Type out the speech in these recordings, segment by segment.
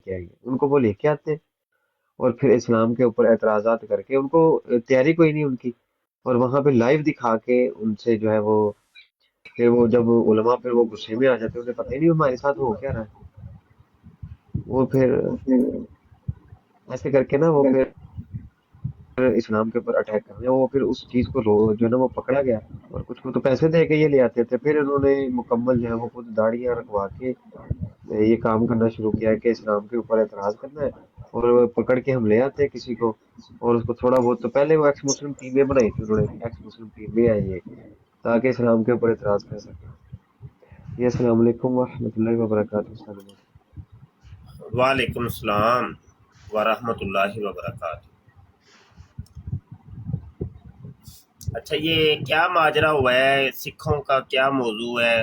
کے آئیے، ان کو وہ لے کے آتے ہیں اور پھر اسلام کے اوپر اعتراضات کر کے، ان کو تیاری کوئی نہیں ان کی، اور وہاں پہ لائیو دکھا کے ان سے جو ہے وہ، پھر وہ جب علماء پھر وہ غصے میں آ جاتے ہیں، انہیں پتہ ہی نہیں ہمارے ساتھ ہو کیا رہا ہے، وہ پھر ایسے کر کے نا وہ پھر اسلام کے اوپر اٹیک کر رہے ہیں، وہ پھر اس چیز کو جو ہے نا وہ پکڑا گیا، اور کچھ کو تو پیسے دے کے یہ لے آتے تھے، پھر انہوں نے مکمل جو ہے وہ خود داڑیاں رکھوا کے یہ کام کرنا شروع کیا کہ اسلام کے اوپر اعتراض کرنا ہے، اور وہ پکڑ کے ہم لے آتے ہیں کسی کو، اور اس کو تھوڑا بہت، تو پہلے وہ ایکس مسلم ٹیمیں بنائی تھی انہوں نے، ایکس مسلم ٹیمیں آئی ہیں تاکہ اسلام کے اوپر اعتراض کر سکیں. جی السلام علیکم ورحمۃ اللہ وبرکاتہ. السلام علیکم. وعلیکم السلام ورحمۃ اللہ وبرکاتہ. اچھا، یہ کیا ماجرا ہوا ہے؟ سکھوں کا کیا موضوع ہے؟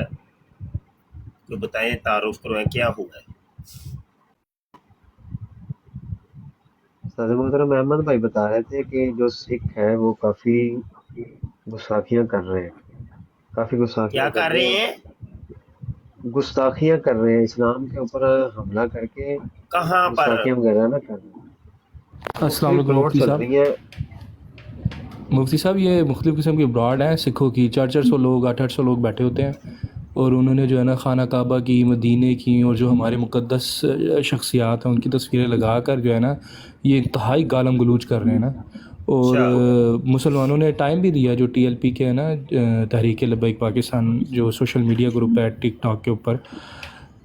تو بتائیں، تعارف کروائیں، کیا ہوا ہے؟ استاد محترم احمد بھائی بتا رہے تھے کہ جو سکھ ہے وہ کافی گستاخیاں کر رہے ہیں، کافی کیا گستاخیاں کر کر رہے رہے ہیں، ہیں؟ گستاخیاں کر رہے ہیں، اسلام کے اوپر حملہ کر کے کہاں پر؟ گستاخیاں وغیرہ نہ کر رہے ہیں. السلام مختلف علیکم پلاٹ مفتی چل صاحب. رہی ہیں. مفتی صاحب، یہ مختلف قسم کی براڈ ہیں سکھوں کی، 400 لوگ 800 لوگ بیٹھے ہوتے ہیں، اور انہوں نے جو ہے نا خانہ کعبہ کی، مدینے کی، اور جو ہمارے مقدس شخصیات ہیں ان کی تصویریں لگا کر جو ہے نا یہ انتہائی گالم گلوچ کر رہے ہیں نا. اور اچھا. مسلمانوں نے ٹائم بھی دیا، جو ٹی ایل پی کے ہے نا، تحریک لبیک پاکستان، جو سوشل میڈیا گروپ ہے ٹک ٹاک کے اوپر،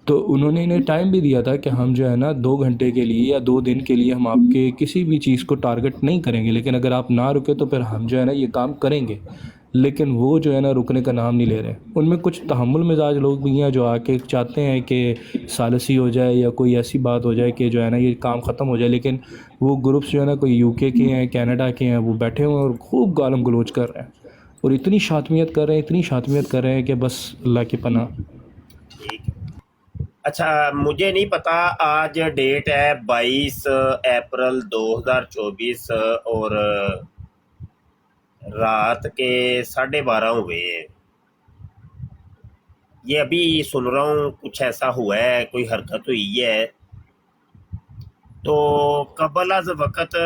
تو انہوں نے انہیں ٹائم بھی دیا تھا کہ ہم جو ہے نا 2 گھنٹے کے لیے یا 2 دن کے لیے ہم آپ کے کسی بھی چیز کو ٹارگٹ نہیں کریں گے، لیکن اگر آپ نہ رکے تو پھر ہم جو ہے نا یہ کام کریں گے. لیکن وہ جو ہے نا رکنے کا نام نہیں لے رہے. ان میں کچھ تحمل مزاج لوگ بھی ہیں جو آ کے چاہتے ہیں کہ ثالثی ہو جائے یا کوئی ایسی بات ہو جائے کہ جو ہے نا یہ کام ختم ہو جائے، لیکن وہ گروپس جو ہے نا کوئی یو کے ہیں، کینیڈا کے ہیں، وہ بیٹھے ہوئے ہیں اور خوب گالم گلوچ کر رہے ہیں، اور اتنی شاتمیت کر رہے ہیں، اتنی شاتمیت کر رہے ہیں کہ بس اللہ کی پناہ. ٹھیک ہے. اچھا، مجھے نہیں پتا، آج ڈیٹ ہے 22 اپریل 2024 اور رات کے 12:30 ہوئے ہیں. یہ ابھی سن رہا ہوں کچھ ایسا ہوا ہے، کوئی حرکت ہوئی ہے. تو قبل از وقت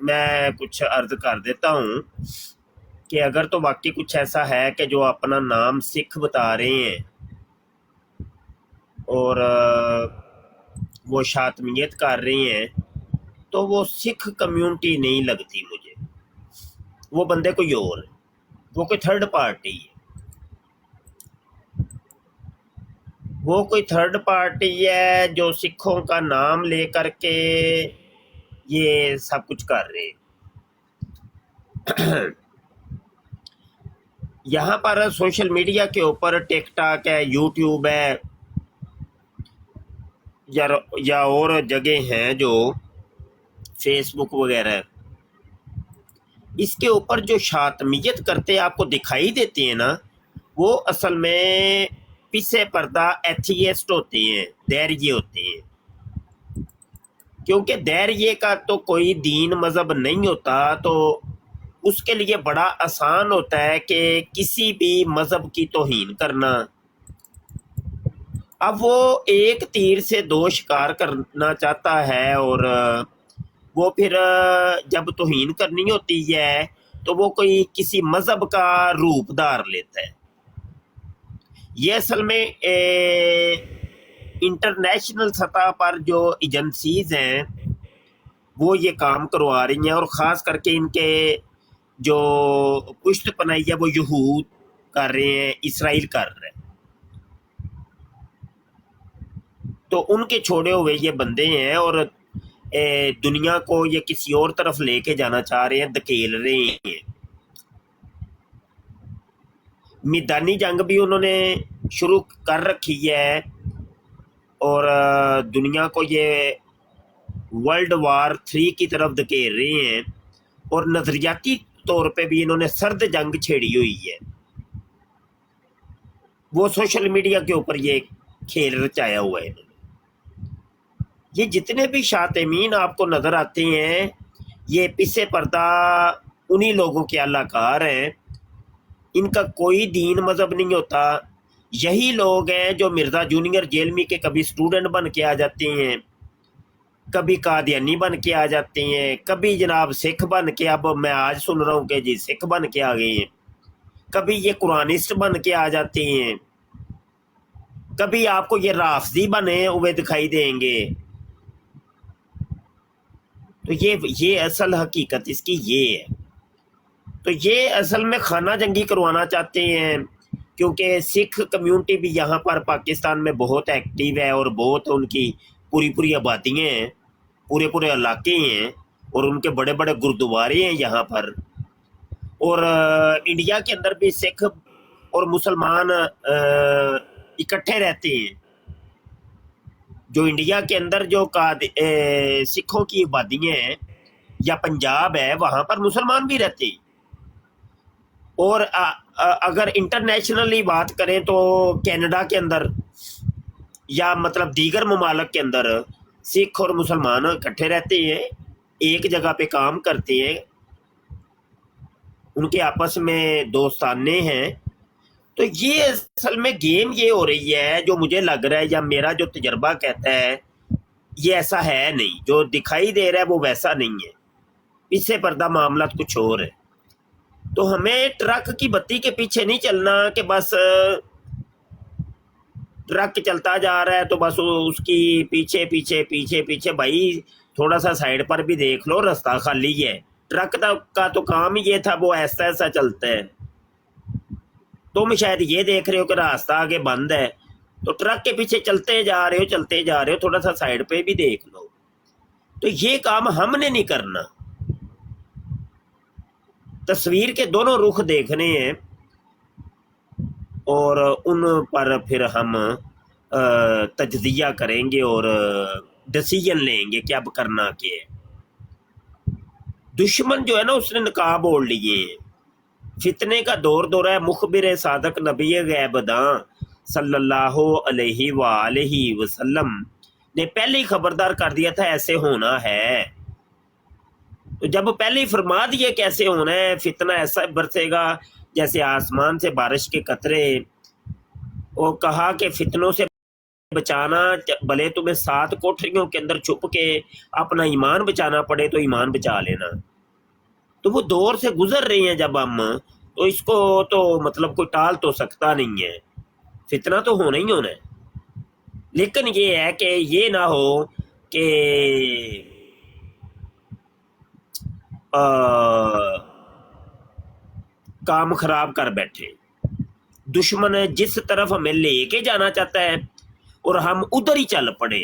میں کچھ عرض کر دیتا ہوں کہ اگر تو واقعی کچھ ایسا ہے کہ جو اپنا نام سکھ بتا رہے ہیں اور وہ شاتمیت کر رہے ہیں، تو وہ سکھ کمیونٹی نہیں لگتی مجھے. وہ بندے کوئی اور ہے، وہ کوئی تھرڈ پارٹی ہے، وہ کوئی تھرڈ پارٹی ہے جو سکھوں کا نام لے کر کے یہ سب کچھ کر رہے ہیں. یہاں پر سوشل میڈیا کے اوپر ٹک ٹاک ہے، یوٹیوب ہے، یا اور جگہ ہیں جو فیس بک وغیرہ ہے، اس کے اوپر جو شاتمیت کرتے آپ کو دکھائی دیتے ہیں نا، وہ اصل میں پیچھے پردہ ایتھیسٹ ہوتے ہیں، دیریے ہوتے ہیں. کیونکہ دیریے کا تو کوئی دین مذہب نہیں ہوتا، تو اس کے لیے بڑا آسان ہوتا ہے کہ کسی بھی مذہب کی توہین کرنا. اب وہ ایک تیر سے 2 شکار کرنا چاہتا ہے، اور وہ پھر جب توہین کرنی ہوتی ہے تو وہ کوئی کسی مذہب کا روپ دھار لیتا ہے. یہ اصل میں انٹرنیشنل سطح پر جو ایجنسیز ہیں وہ یہ کام کروا رہی ہیں، اور خاص کر کے ان کے جو پشت پناہی ہے وہ یہود کر رہے ہیں، اسرائیل کر رہے ہیں. تو ان کے چھوڑے ہوئے یہ بندے ہیں، اور دنیا کو یہ کسی اور طرف لے کے جانا چاہ رہے ہیں، دھکیل رہے ہیں. میدانی جنگ بھی انہوں نے شروع کر رکھی ہے، اور دنیا کو یہ ورلڈ وار 3 کی طرف دھکیل رہے ہیں، اور نظریاتی طور پہ بھی انہوں نے سرد جنگ چھیڑی ہوئی ہے. وہ سوشل میڈیا کے اوپر یہ کھیل رچایا ہوا ہے انہوں نے. یہ جتنے بھی شاطمین آپ کو نظر آتے ہیں، یہ پیچھے پردہ انہی لوگوں کے اللہ کار ہیں. ان کا کوئی دین مذہب نہیں ہوتا. یہی لوگ ہیں جو مرزا جونیئر جیلمی کے کبھی سٹوڈنٹ بن کے آ جاتے ہیں، کبھی قادیانی بن کے آ جاتے ہیں، کبھی جناب سکھ بن کے، اب میں آج سن رہا ہوں کہ جی سکھ بن کے آ گئے ہیں، کبھی یہ قرآنسٹ بن کے آ جاتے ہیں، کبھی آپ کو یہ رافضی بنے ہوئے دکھائی دیں گے. تو یہ اصل حقیقت اس کی یہ ہے. تو یہ اصل میں خانہ جنگی کروانا چاہتے ہیں، کیونکہ سکھ کمیونٹی بھی یہاں پر پاکستان میں بہت ایکٹیو ہے، اور بہت ان کی پوری آبادیاں ہیں، پورے علاقے ہیں، اور ان کے بڑے بڑے گردوارے ہیں یہاں پر. اور انڈیا کے اندر بھی سکھ اور مسلمان اکٹھے رہتے ہیں. جو انڈیا کے اندر جو سکھوں کی آبادیاں ہیں یا پنجاب ہے، وہاں پر مسلمان بھی رہتے ہیں. اور اگر انٹرنیشنلی بات کریں تو کینیڈا کے اندر یا مطلب دیگر ممالک کے اندر سکھ اور مسلمان اکٹھے رہتے ہیں، ایک جگہ پہ کام کرتے ہیں، ان کے آپس میں دوستانے ہیں. تو یہ اصل میں گیم یہ ہو رہی ہے، جو مجھے لگ رہا ہے یا میرا جو تجربہ کہتا ہے، یہ ایسا ہے نہیں. جو دکھائی دے رہا ہے وہ ویسا نہیں ہے، پیچھے پردہ معاملات کچھ اور ہے. تو ہمیں ٹرک کی بتی کے پیچھے نہیں چلنا کہ بس ٹرک چلتا جا رہا ہے تو بس اس کی پیچھے بھائی تھوڑا سا سائڈ پر بھی دیکھ لو، راستہ خالی ہے. ٹرک کا تو کام ہی یہ تھا، وہ ایسا چلتا ہے. تم شاید یہ دیکھ رہے ہو کہ راستہ آگے بند ہے، تو ٹرک کے پیچھے چلتے جا رہے ہو، تھوڑا سا سائڈ پہ بھی دیکھ لو. تو یہ کام ہم نے نہیں کرنا. تصویر کے دونوں رخ دیکھنے ہیں، اور ان پر پھر ہم تجزیہ کریں گے اور ڈیسیژن لیں گے کہ اب کرنا کیا ہے. دشمن جو ہے نا، اس نے نقاب اوڑھ لیے ہیں. فتنے کا دور ہے. مخبر صادق نبی غیب داں صلی اللہ علیہ وآلہ وسلم نے پہلے ہی خبردار کر دیا تھا ایسے ہونا ہے. تو جب پہلے ہی فرما دیے کیسے ہونا ہے، فتنہ ایسا برسے گا جیسے آسمان سے بارش کے قطرے. وہ کہا کہ فتنوں سے بچانا بھلے تمہیں 7 کوٹھریوں کے اندر چھپ کے اپنا ایمان بچانا پڑے تو ایمان بچا لینا. تو وہ دور سے گزر رہی ہیں جب ہم، تو اس کو تو مطلب کوئی ٹال تو سکتا نہیں ہے. فتنہ تو ہونا ہی ہونا ہے. لیکن یہ ہے کہ یہ نہ ہو کہ کام خراب کر بیٹھے. دشمن جس طرف ہمیں لے کے جانا چاہتا ہے اور ہم ادھر ہی چل پڑے.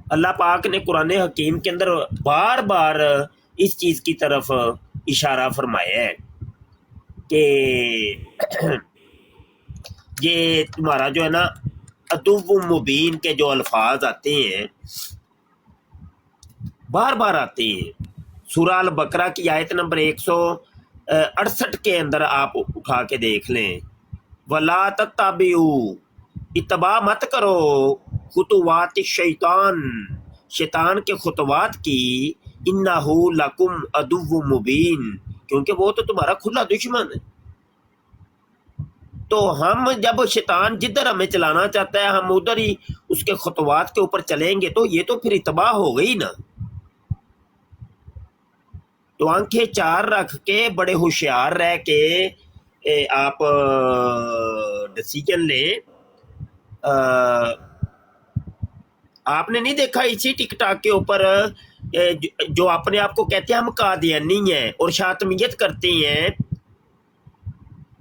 اللہ پاک نے قرآن حکیم کے اندر بار بار اس چیز کی طرف اشارہ فرمایا ہے کہ یہ تمہارا جو ہے نا عدو مبین کے جو الفاظ آتے ہیں بار بار آتے ہیں. سورہ البقرہ کی آیت نمبر 168 کے اندر آپ اٹھا کے دیکھ لیں. وَلَا تَتَّبِعُوا، اتباع مت کرو، خطوات الشیطان، شیطان کے خطوات کی، اِنَّهُ لَكُمْ عَدُوٌّ مُبِینٌ، کیونکہ وہ تو تمہارا کھلا دشمن ہے. تو ہم جب شیطان جدھر ہمیں چلانا چاہتا ہے ہم ادھر ہی اس کے خطوات کے اوپر چلیں گے تو یہ تو پھر اتباع ہو گئی نا. تو آنکھیں 4 رکھ کے بڑے ہوشیار رہ کے آپ ڈیسیجن لیں. آپ نے نہیں دیکھا اسی ٹک ٹاک کے اوپر جو اپنے آپ کو کہتے ہیں ہم قادیانی ہیں اور شاطمیت کرتے ہیں،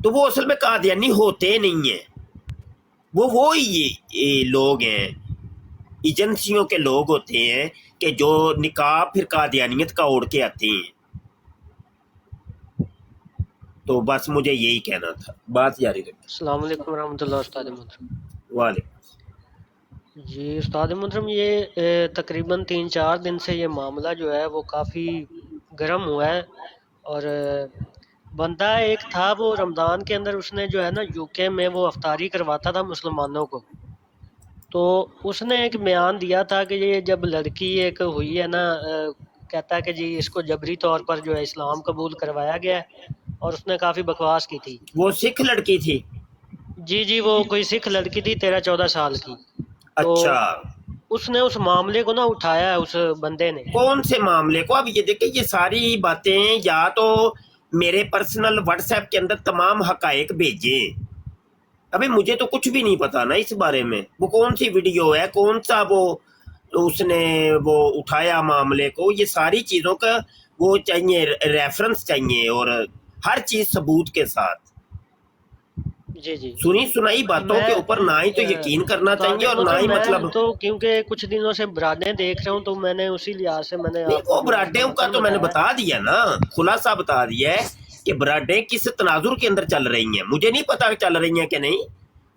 تو وہ اصل میں قادیانی ہوتے نہیں ہیں. وہی لوگ ہیں، ایجنسیوں کے لوگ ہوتے ہیں کہ جو نقاب پھر قادیانیت کا اوڑھ کے آتے ہیں. تو بس مجھے یہی کہنا تھا. بات جاری رکھیں. السلام علیکم ورحمۃ اللہ. استاد محترم. وعلیکم. جی استاد محترم، یہ تقریباً 3-4 دن سے یہ معاملہ جو ہے وہ کافی گرم ہوا ہے. اور بندہ ایک تھا وہ رمضان کے اندر اس نے جو ہے نا یو کے میں وہ افطاری کرواتا تھا مسلمانوں کو. تو اس نے ایک بیان دیا تھا کہ یہ جب لڑکی ایک ہوئی ہے نا، کہتا ہے کہ جی اس کو جبری طور پر جو ہے اسلام قبول کروایا گیا ہے، اور اس نے کافی بکواس کی تھی. وہ سکھ لڑکی تھی؟ جی وہ کوئی سکھ لڑکی تھی 13-14 سال کی. تو اچھا. اس نے اس معاملے کو نا اٹھایا ہے اس بندے نے. کون سے معاملے کو؟ اب یہ دیکھیں یہ ساری باتیں یا تو میرے پرسنل واٹس ایپ کے اندر تمام حقائق بھیجیں. ابھی مجھے تو کچھ بھی نہیں پتا نا اس بارے میں. وہ کون سی ویڈیو ہے، کون سا وہ اس نے وہ اٹھایا معاملے کو، یہ ساری چیزوں کا وہ چاہیے، ریفرنس چاہیے، اور ہر چیز ثبوت کے ساتھ. جی جی سنی سنائی باتوں کے اوپر نہ ہی تو یقین کرنا چاہیے اور نہ ہی مطلب تو کیونکہ کچھ دنوں سے برادیں دیکھ رہا ہوں تو میں نے اسی لحاظ سے میں نے نہیں. وہ براڈیوں کا تو میں نے بتایا. بتا دیا نا، خلاصہ بتا دیا ہے کہ براڈیں کس تناظر کے اندر چل رہی ہیں. مجھے نہیں پتا چل رہی ہیں کہ نہیں.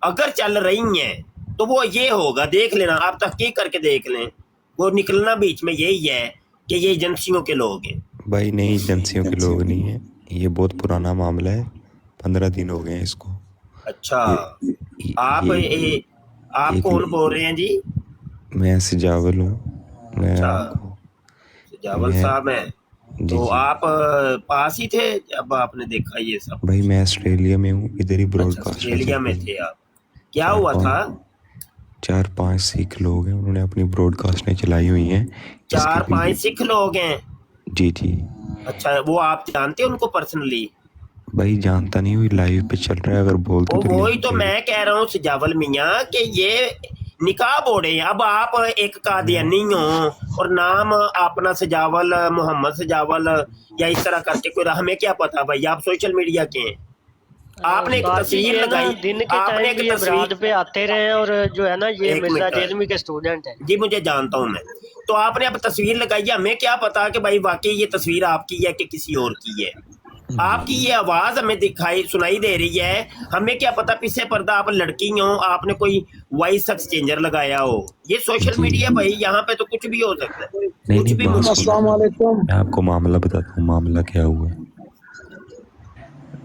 اگر چل رہی ہیں تو وہ یہ ہوگا، دیکھ لینا آپ، تحقیق کر کے دیکھ لیں. وہ نکلنا بیچ میں یہی ہے کہ یہ ایجنسیوں کے لوگ ہیں. بھائی نہیں، ایجنسیوں کے لوگ نہیں ہیں، یہ بہت پرانا معاملہ ہے، 15 دن ہو گئے ہیں اس کو. اچھا آپ آپ ایک کون بول رہے ہیں جی؟ میں سجاول ہوں. میں اچھا آپ کو جاول صاحب ہیں. جی تو جی آپ پاس ہی تھے جب آپ نے دیکھا یہ سب؟ بھائی میں آسٹریلیا میں ہوں، ادھر ہی براڈ اچھا کاسٹ آسٹریلیا میں تھے آپ. کیا ہوا تھا؟ 4-5 سکھ لوگ ہیں، انہوں نے اپنی براڈ کاسٹیں چلائی ہوئی ہیں. 4-5 سکھ لوگ ہیں؟ جی جی. اچھا وہ آپ جانتے ہیں ان کو پرسنلی؟ بھائی جانتا نہیں، ہوئی لائیو پہ چل رہا ہے، اگر بولتے تو وہی تو لنک میں کہہ رہا ہوں سجاول میاں کہ یہ نکاح بوڑے ہیں. اب آپ ایک قادیانی ہوں اور نام اپنا سجاول، محمد سجاول یا اس طرح کر کے کوئی، ہمیں کیا پتا بھائی، آپ سوشل میڈیا کے ہیں. آپ نے ایک استاد جی تصویر یہ نا لگائی، دن کے آپ نے ٹائم ایک بھی یہ تصویر، براد پہ آتے رہے ہیں اور جو ہے نا یہ ایک مرزا منٹ جیلمی کے اسٹوڈنٹ ہیں. جی مجھے جانتا ہوں میں. تو آپ نے اب تصویر لگائی ہے، ہمیں کیا پتا کہ بھائی واقعی یہ تصویر آپ کی ہے کہ کسی اور کی ہے. آپ کی یہ آواز ہمیں دکھائی سنائی دے رہی ہے، ہمیں کیا پتا پیچھے پردہ آپ لڑکی ہوں، آپ نے کوئی وائس ایکسچینجر لگایا ہو. یہ سوشل جی میڈیا بھائی، یہاں پہ تو کچھ بھی ہو سکتا ہے، نہیں کچھ نہیں، بھی بات ممکن. السلام علیکم. میں آپ کو معاملہ بتاتا ہوں، معاملہ کیا ہوا ہے.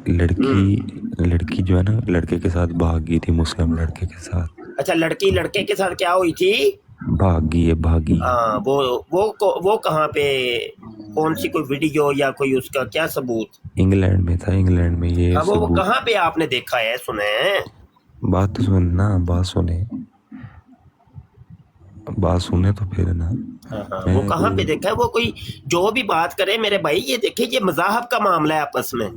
لڑکی جو ہے نا لڑکے کے ساتھ بھاگ گئی تھی، مسلم لڑکے کے ساتھ اچھا لڑکی لڑکے کے ساتھ کیا ہوئی تھی؟ بھاگی ہے. ہاں وہ کہاں پہ، کون سی کوئی ویڈیو یا کوئی اس کا کیا ثبوت؟ انگلینڈ میں تھا، انگلینڈ میں یہ ہاں وہ ثبوت. کہاں پہ آپ نے دیکھا ہے، سنیں؟ بات تو سننا، بات سنے تو پھر نا. ہاں وہ کہاں پہ دیکھا ہے؟ وہ کوئی جو بھی بات کرے میرے بھائی، یہ دیکھیں یہ مذاہب کا معاملہ ہے آپس میں،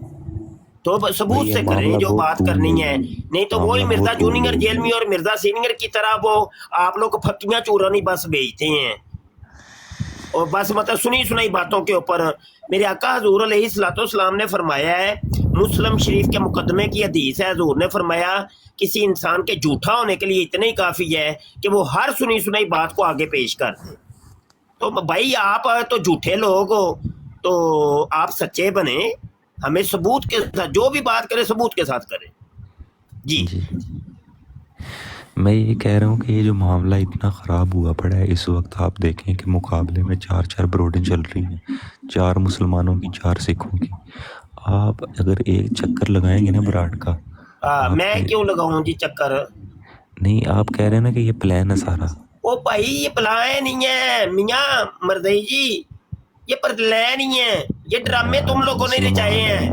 تو ثبوت یہ سے کریں معاملہ جو بہت بات طول کرنی لے ہے. گی، نہیں تو وہی معاملہ مرزا بہت طول جونیئر لے گی. جیلمی اور مرزا سینئر کی طرح وہ آپ لوگ کو پھکیاں چورانی بس بھیجتے ہیں، اور بس مطلب سنی سنائی باتوں کے اوپر. میرے آقا حضور علیہ الصلوۃ والسلام نے فرمایا ہے، مسلم شریف کے مقدمے کی حدیث ہے، حضور نے فرمایا کسی انسان کے جھوٹا ہونے کے لیے اتنا ہی کافی ہے کہ وہ ہر سنی سنائی بات کو آگے پیش کر دے. تو بھائی آپ تو جھوٹے لوگ ہو، تو آپ سچے بنے، ہمیں ثبوت کے ساتھ جو بھی بات کرے ثبوت کے ساتھ کریں. جی میں یہ کہہ رہا ہوں کہ یہ جو معاملہ اتنا خراب ہوا پڑا ہے اس وقت، آپ دیکھیں کہ مقابلے میں 4 بروڈیں چل رہی ہیں، 4 مسلمانوں کی، 4 سکھوں کی. آپ اگر ایک چکر لگائیں گے نا براڈ کا، میں کیوں لگاؤں جی چکر؟ نہیں آپ کہہ رہے ہیں نا کہ یہ پلان ہے سارا. او بھائی یہ پلان نہیں ہے میاں مرزائی جی، یہ پلان نہیں ہے، یہ ڈرامے تم لوگوں نے رچائے ہیں.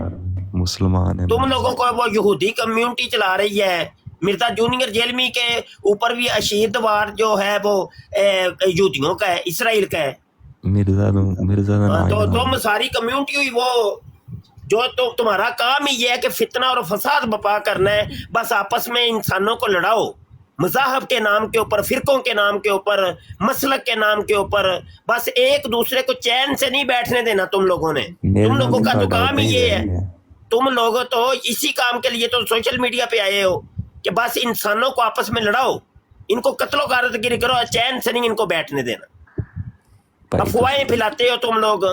مسلمان ہیں، تم لوگوں کو وہ یہودی کمیونٹی چلا رہی ہے. مرزا جونیئر جیلمی کے اوپر بھی اشید وار جو ہے وہ یہودیوں کا ہے، اسرائیل کا ہے. مرزا تو تم ساری کمیونٹی ہوئی وہ جو تمہارا کام ہی یہ ہے کہ فتنہ اور فساد بپا کرنا ہے، بس آپس میں انسانوں کو لڑاؤ، مذاہب کے نام کے اوپر، فرقوں کے نام کے اوپر، مسلک کے نام کے اوپر. بس ایک دوسرے کو چین سے نہیں بیٹھنے دینا تم لوگوں نے. تم لوگوں کا تو کام ہی یہ ہے. تم لوگ تو اسی کام کے لیے تو سوشل میڈیا پہ آئے ہو کہ بس انسانوں کو آپس میں لڑاؤ، ان کو قتل و غارت گری کرو، چین سے نہیں ان کو بیٹھنے دینا. افواہیں پھیلاتے ہو تم لوگ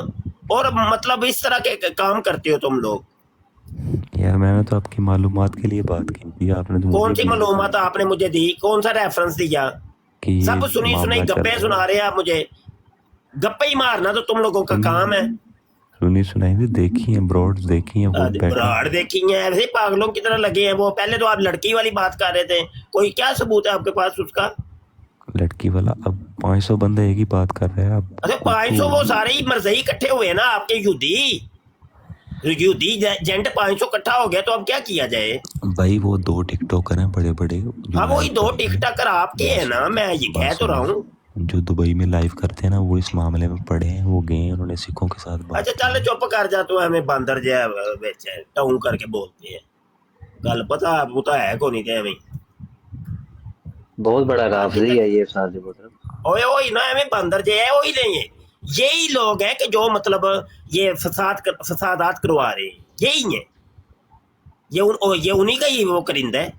اور مطلب اس طرح کے کام کرتے ہو تم لوگ. یار میں نے تو آپ کی معلومات کے لیے بات کی تھی، آپ نے کون سی معلومات آپ نے مجھے دی؟ کون سا ریفرنس دیا؟ سب سنی سنائی گپیں سنا رہے ہیں آپ مجھے. گپے ہی مارنا تو تم لوگوں کا کام ہے. سنی سنائی بھی دیکھی ہیں، براڈ دیکھی ہیں، وہ براڈ دیکھی ہیں، ایسے پاگلوں کی طرح لگے ہیں. وہ پہلے تو آپ لڑکی والی بات کر رہے تھے، کوئی کیا ثبوت ہے آپ کے پاس اس کا؟ لڑکی والا اب 500 بندہ ایک ہی بات کر رہے ہیں. اب اچھا 500 وہ سارے ہی مرزئی اکٹھے ہوئے نا آپ کے یہودی جنٹ 500 اکٹھا ہو گیا، تو اب کیا کیا جائے بھائی؟ وہ 2 ٹک ٹاکر ہیں بڑے بڑے. ہاں وہی 2 ٹک ٹاکر آپ کے ہیں نا، میں یہ کہہ تو رہا ہوں. جو دبئی میں لائیو کرتے ہیں نا وہ اس معاملے میں پڑے ہیں, وہ گئے ہیں, انہوں نے سکھوں کے ساتھ بات اچھا کی چل ہے. چپ کر جا تو ایویں باندر جہا وچ ٹاؤں کر کے بولتے ہیں گل پتا وہ تو ہے کو نہیں تے ایویں بہت بڑا رافضی ہے یہ استاد محترم. اوئے وہی نا ایویں باندر جہا ہے وہی نہیں ہے. یہی لوگ ہیں کہ جو مطلب یہ فسادات کروا رہے ہیں, یہی ہیں. یہ انہیں کا ہی وہ کرندہ ہے.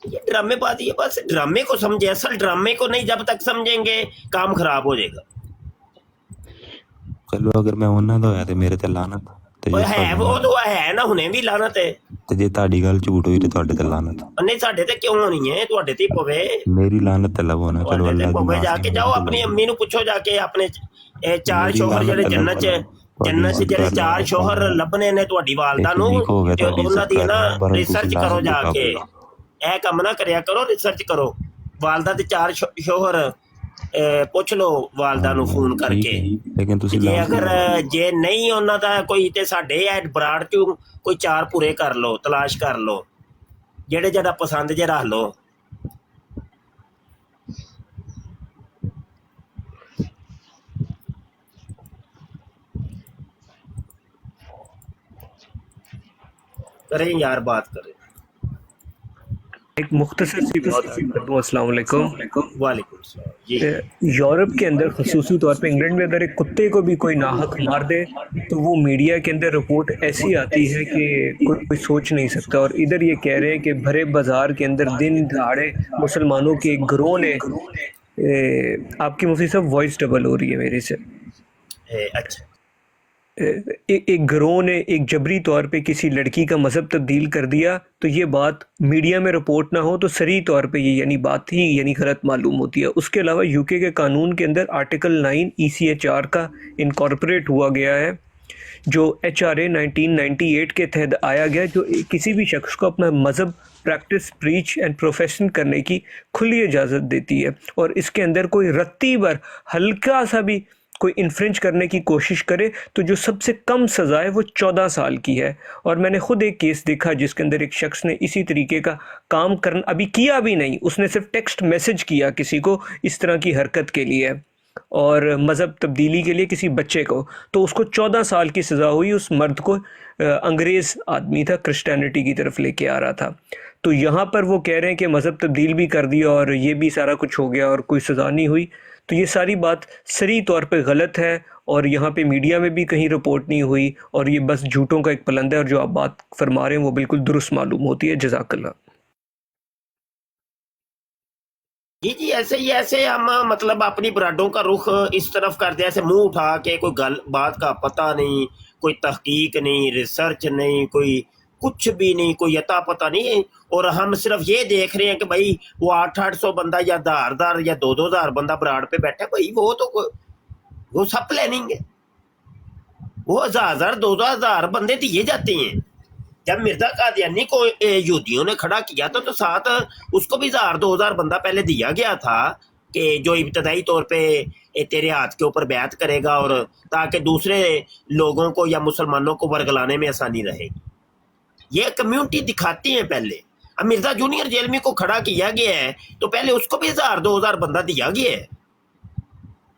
یہ ڈرامے بازی ہے, بس ڈرامے کو سمجھے, اصل ڈرامے کو نہیں. جب تک سمجھیں گے کام خراب ہو جائے گا. چلو اگر میں ਉਹਨਾਂ ਦਾ ਹੋਇਆ ਤੇ ਮੇਰੇ ਤੇ ਲਾਨਤ, ਤੇ ਜੇ ہے وہ تو ہے نا, ਹੁਣੇ ਵੀ ਲਾਨਤ ਹੈ. ਤੇ ਜੇ ਤੁਹਾਡੀ ਗੱਲ ਝੂਠ ਹੋਈ ਤੇ ਤੁਹਾਡੇ ਤੇ ਲਾਨਤ, ਨਹੀਂ ਸਾਡੇ ਤੇ ਕਿਉਂ ਹੋਣੀ ਹੈ, ਤੁਹਾਡੇ ਤੇ ਹੀ ਪਵੇ. ਮੇਰੀ ਲਾਨਤ ਤੇ ਲਵੋ ਨਾ. ਚਲੋ ਤੁਹਾਡੇ ਤੇ ਅੱਲਾ ਦੀ ਪਵੇ, ਜਾ ਮਾਫੀ ਕੇ ਜਾਓ ਆਪਣੀ ਅੰਮੀ ਨੂੰ ਪੁੱਛੋ, ਜਾ ਕੇ ਆਪਣੇ ਇਹ ਚਾਰ ਮੇਰੀ ਸ਼ੋਹਰ ਜਿਹੜੇ ਲਾਨਤ ਜੰਨਤ ਚ ਤੁਹਾਡੀ ਇੱਜ਼ਤ ਜਿਹੜੇ ਕਰ ਚਾਰ ਰਿਹਾ ਸ਼ੋਹਰ ਤੁਹਾਨੂੰ। ਲੱਭਣੇ ਨੇ ਤੁਹਾਡੀ ਵਾਲਦਾ ਇੱਕ ਨੂੰ, ਵੀਕ ਹੋ ਗਿਆ ਤੇ ਤੁਹਾਡੀ ਉਹਨਾਂ ਇੱਜ਼ਤ ਦੀ ਕਰ ਨਾ ਰਿਹਾ, ਪਰ ਰਿਸਰਚ ਤੁਸੀਂ ਕਰੋ, ਲਾਨਤ ਜਾ ਦੇ ਕੇ ਕਾਬਿਲ ਹੋ. ਇਹ ਕੰਮ ਨਾ ਕਰਿਆ ਕਰੋ, ਰਿਸਰਚ ਕਰੋ. ਵਾਲਦਾ ਤੇ ਚਾਰ ਸ਼ੋਹਰ ਪੁੱਛ ਲਓ ਵਾਲਦਾ ਨੂੰ ਫੋਨ ਠੀਕ ਕਰਕੇ. ਹੈ, ਲੇਕਿਨ ਤੁਸੀਂ ਜੇ ਲਾਨਤ ਅਗਰ ਜੇ ਨਹੀਂ ਉਹਨਾਂ ਦਾ ਕੋਈ, ਤੇ ਸਾਡੇ ਐ ਬਰਾੜ ਚੋਂ ਕੋਈ ਚਾਰ ਪੂਰੇ ਕਰ ਲਓ, ਤਲਾਸ਼ ਕਰ ਲਓ, ਜਿਹੜੇ ਜਿਹੜਾ ਪਸੰਦ ਜੇ ਰੱਖ ਲਓ. کریں یار, بات کریں. ایک مختصر سی بات کر دوں. السلام علیکم. وعلیکم السلام جی. یورپ کے اندر خصوصی طور پہ انگلینڈ میں اگر ایک کتے کو بھی کوئی ناحق مار دے تو وہ میڈیا کے اندر رپورٹ ایسی آتی ہے کہ کوئی سوچ نہیں سکتا. اور ادھر یہ کہہ رہے ہیں کہ بھرے بازار کے اندر دن دہاڑے مسلمانوں کے ایک گروہ نے آپ کی مفتی صاحب وائس ڈبل ہو رہی ہے میرے سے. اچھا, ایک گروہ نے ایک جبری طور پہ کسی لڑکی کا مذہب تبدیل کر دیا تو یہ بات میڈیا میں رپورٹ نہ ہو تو صریح طور پہ یہ یعنی بات ہی یعنی غلط معلوم ہوتی ہے. اس کے علاوہ یو کے قانون کے اندر آرٹیکل 9 ECHR کا انکارپوریٹ ہوا گیا ہے, جو HRA 1998 کے تحت آیا گیا, جو کسی بھی شخص کو اپنا مذہب پریکٹس, پریچ اینڈ پروفیشن کرنے کی کھلی اجازت دیتی ہے. اور اس کے اندر کوئی رتی بھر ہلکا سا بھی کوئی انفرنج کرنے کی کوشش کرے تو جو سب سے کم سزا ہے وہ 14 سال کی ہے. اور میں نے خود ایک کیس دیکھا جس کے اندر ایک شخص نے اسی طریقے کا کام کرنا ابھی کیا بھی نہیں, اس نے صرف ٹیکسٹ میسج کیا کسی کو اس طرح کی حرکت کے لیے اور مذہب تبدیلی کے لیے کسی بچے کو, تو اس کو 14 سال کی سزا ہوئی. اس مرد کو انگریز آدمی تھا, کرسچینٹی کی طرف لے کے آ رہا تھا. تو یہاں پر وہ کہہ رہے ہیں کہ مذہب تبدیل بھی کر دیا اور یہ بھی سارا کچھ ہو گیا اور کوئی سزا نہیں ہوئی. تو یہ ساری بات صریح طور پہ غلط ہے اور یہاں پہ میڈیا میں بھی کہیں رپورٹ نہیں ہوئی اور یہ بس جھوٹوں کا ایک پلندہ ہے, اور جو آپ بات فرما رہے ہیں وہ بالکل درست معلوم ہوتی ہے. جزاک اللہ. جی جی, ایسے ہم مطلب اپنی برادوں کا رخ اس طرف کر دیں, ایسے منہ اٹھا کے, کوئی بات کا پتہ نہیں, کوئی تحقیق نہیں, ریسرچ نہیں, کوئی کچھ بھی نہیں, کوئی عطا پتہ نہیں, اور ہم صرف یہ دیکھ رہے ہیں کہ بھائی وہ 800 بندہ یا 1000 یا 2000 بندہ براڑ پہ بیٹھا ہے. بھائی وہ سب پلاننگ ہے, وہ 1000 2000 بندے دیے جاتے ہیں. جب مرزا قادیانی کو یہودیوں نے کھڑا کیا تو ساتھ اس کو بھی 1000 2000 بندہ پہلے دیا گیا تھا کہ جو ابتدائی طور پہ تیرے ہاتھ کے اوپر بیعت کرے گا, اور تاکہ دوسرے لوگوں کو یا مسلمانوں کو ورگلانے میں آسانی رہے گی. یہ کمیونٹی دکھاتی ہیں پہلے. اب مرزا جونیئر جیلمی کو کھڑا کیا گیا ہے تو پہلے اس کو بھی 1000 2000 بندہ دیا گیا ہے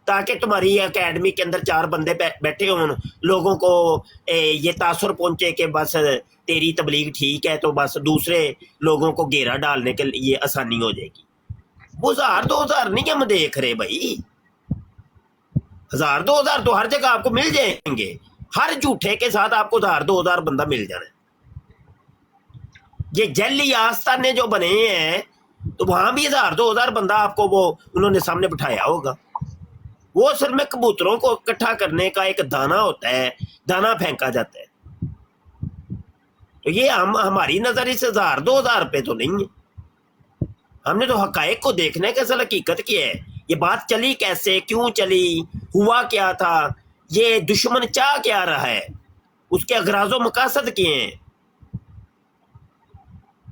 تاکہ تمہاری اکیڈمی کے اندر 4 بندے بیٹھے ہوں, لوگوں کو یہ تاثر پہنچے کہ بس تیری تبلیغ ٹھیک ہے تو بس دوسرے لوگوں کو گھیرا ڈالنے کے لیے آسانی ہو جائے گی. وہ 1000 2000 نہیں ہم دیکھ رہے بھائی. 1000 2000 تو ہر جگہ آپ کو مل جائیں گے, ہر جھوٹے کے ساتھ آپ کو 1000 2000 بندہ مل جانا ہے. یہ جیلی آستانے جو بنے ہیں تو وہاں بھی 1000 2000 بندہ آپ کو وہ انہوں نے سامنے بٹھایا ہوگا. وہ اصل میں کبوتروں کو اکٹھا کرنے کا ایک دانہ ہوتا ہے, دانہ پھینکا جاتا ہے. تو یہ ہماری نظر اس 1000 2000 پہ تو نہیں ہے. ہم نے تو حقائق کو دیکھنا ہے کہ اصل حقیقت کیا ہے, یہ بات چلی کیسے, کیوں چلی, ہوا کیا تھا, یہ دشمن چاہ کیا رہا ہے, اس کے اغراض و مقاصد کیے ہیں,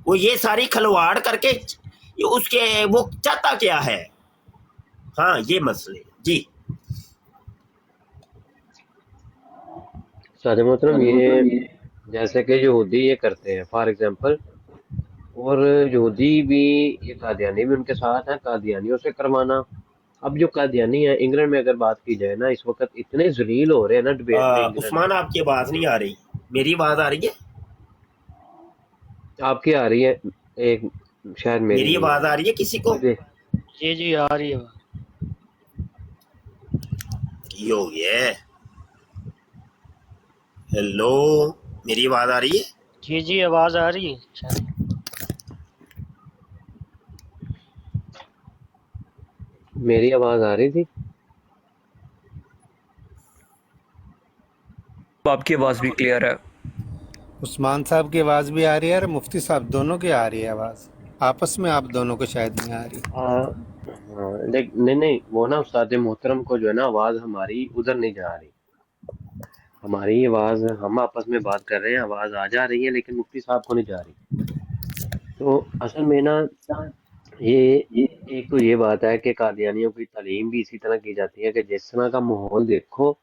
وہ یہ ساری کھلواڑ کر کے اس کے وہ چاہتا کیا ہے. ہاں یہ مسئلے جی. استاد محترم یہ جیسے کہ یہودی یہ کرتے ہیں, فار ایگزامپل اور یہودی بھی، یہ قادیانی بھی ان کے ساتھ ہیں، قادیانیوں سے کروانا. اب جو قادیانی ہیں انگلینڈ میں اگر بات کی جائے نا، اس وقت اتنے ذلیل ہو رہے ہیں نا ڈبیٹ میں انگلینڈ عثمان میں. آپ کی آواز نہیں آ رہی، میری آواز آ رہی ہے؟ آپ کی آ رہی ہے، ایک شاید میری میری نہیں آ آواز رہی. آ رہی ہے کسی کو؟ مجھے جی جی آ رہی ہے بات. یہ ہو گیا ہے. ہیلو، میری آواز آ رہی ہے؟ جی جی آواز آ رہی ہے. چلیں. میری آواز آ رہی تھی. آپ کی آواز بھی کلیئر ہے. عثمان صاحب کی آواز بھی آ رہی ہے اور مفتی صاحب دونوں کی آ رہی ہے آواز. آپس میں آپ دونوں کو شاید نہیں آ رہی. ہاں نہیں نہیں، وہ نا استاد محترم کو جو ہے نا آواز ہماری ادھر نہیں جا رہی. ہماری آواز، ہم آپس میں بات کر رہے ہیں، آواز آ جا رہی ہے لیکن مفتی صاحب کو نہیں جا رہی. تو اصل میں نا یہ ایک تو یہ بات ہے کہ قادیانیوں کی تعلیم بھی اسی طرح کی جاتی ہے کہ جس طرح کا ماحول دیکھو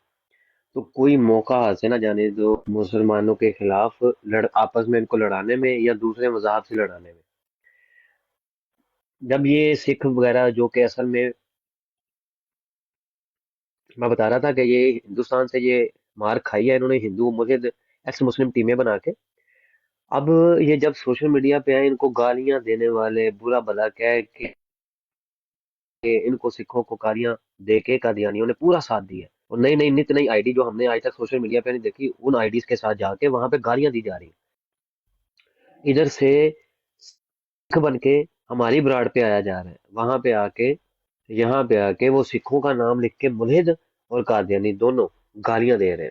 تو کوئی موقع ہاتھ سے نہ جانے دو مسلمانوں کے خلاف آپس میں ان کو لڑانے میں یا دوسرے مذاہب سے لڑانے میں. جب یہ سکھ وغیرہ جو کہ اصل میں بتا رہا تھا کہ یہ ہندوستان سے یہ مار کھائی ہے انہوں نے، ہندو مجھے ایکس مسلم ٹیمیں بنا کے. اب یہ جب سوشل میڈیا پہ آئے، ان کو گالیاں دینے والے برا بھلا کہہ کے ان کو سکھوں کو گالیاں دے کے قادیانیوں نے پورا ساتھ دیا. اور نئی نئی نت نئی آئی ڈی جو ہم نے آج تک سوشل میڈیا پہ نہیں دیکھی، ان آئی ڈیز کے ساتھ جا کے وہاں پہ گالیاں دی جا رہی ہیں. ادھر سے سکھ بن کے ہماری براڑ پہ آیا جا رہا ہے، وہاں پہ آ کے یہاں پہ آ کے وہ سکھوں کا نام لکھ کے ملحد اور قادیانی دونوں گالیاں دے رہے ہیں.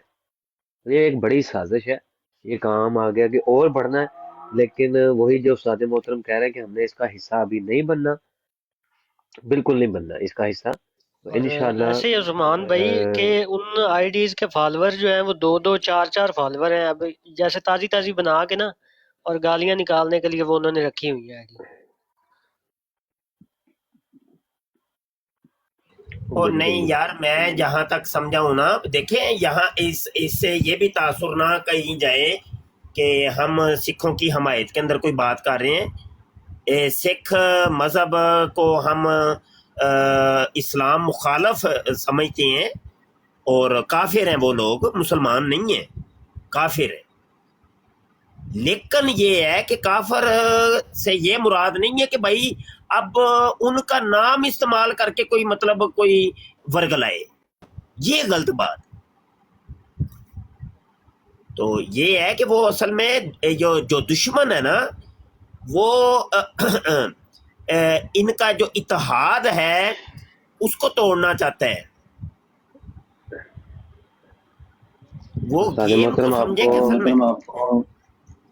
یہ ایک بڑی سازش ہے، یہ کام آگے آگے اور بڑھنا ہے. لیکن وہی جو استاد محترم کہہ رہے ہیں کہ ہم نے اس کا حصہ ابھی نہیں بننا، بالکل نہیں بننا اس کا حصہ. تو اور انشاءاللہ ایسے ہی عثمان بھائی کہ ان آئی ڈیز کے فالوور جو ہیں وہ دو دو چار چار فالوور ہیں. اب جیسے تازی تازی بنا کے نا اور گالیاں نکالنے کے لیے وہ انہوں نے رکھی ہوئی ہے آئی ڈی. اور بالکل نہیں یار، میں جہاں تک سمجھا ہوں نا، دیکھیں یہاں اس سے یہ بھی تاثر نہ کہیں جائے کہ ہم سکھوں کی حمایت کے اندر کوئی بات کر رہے ہیں. سکھ مذہب کو ہم اسلام مخالف سمجھتے ہیں، اور کافر ہیں وہ لوگ، مسلمان نہیں ہیں، کافر ہیں. لیکن یہ ہے کہ کافر سے یہ مراد نہیں ہے کہ بھائی اب ان کا نام استعمال کر کے کوئی مطلب کوئی ورگ لائے، یہ غلط بات. تو یہ ہے کہ وہ اصل میں جو دشمن ہے نا، وہ ان کا جو اتحاد ہے اس کو توڑنا چاہتا ہے. وہ استاد گیم کو محترم آپ سمجھے کو کہ اصل میں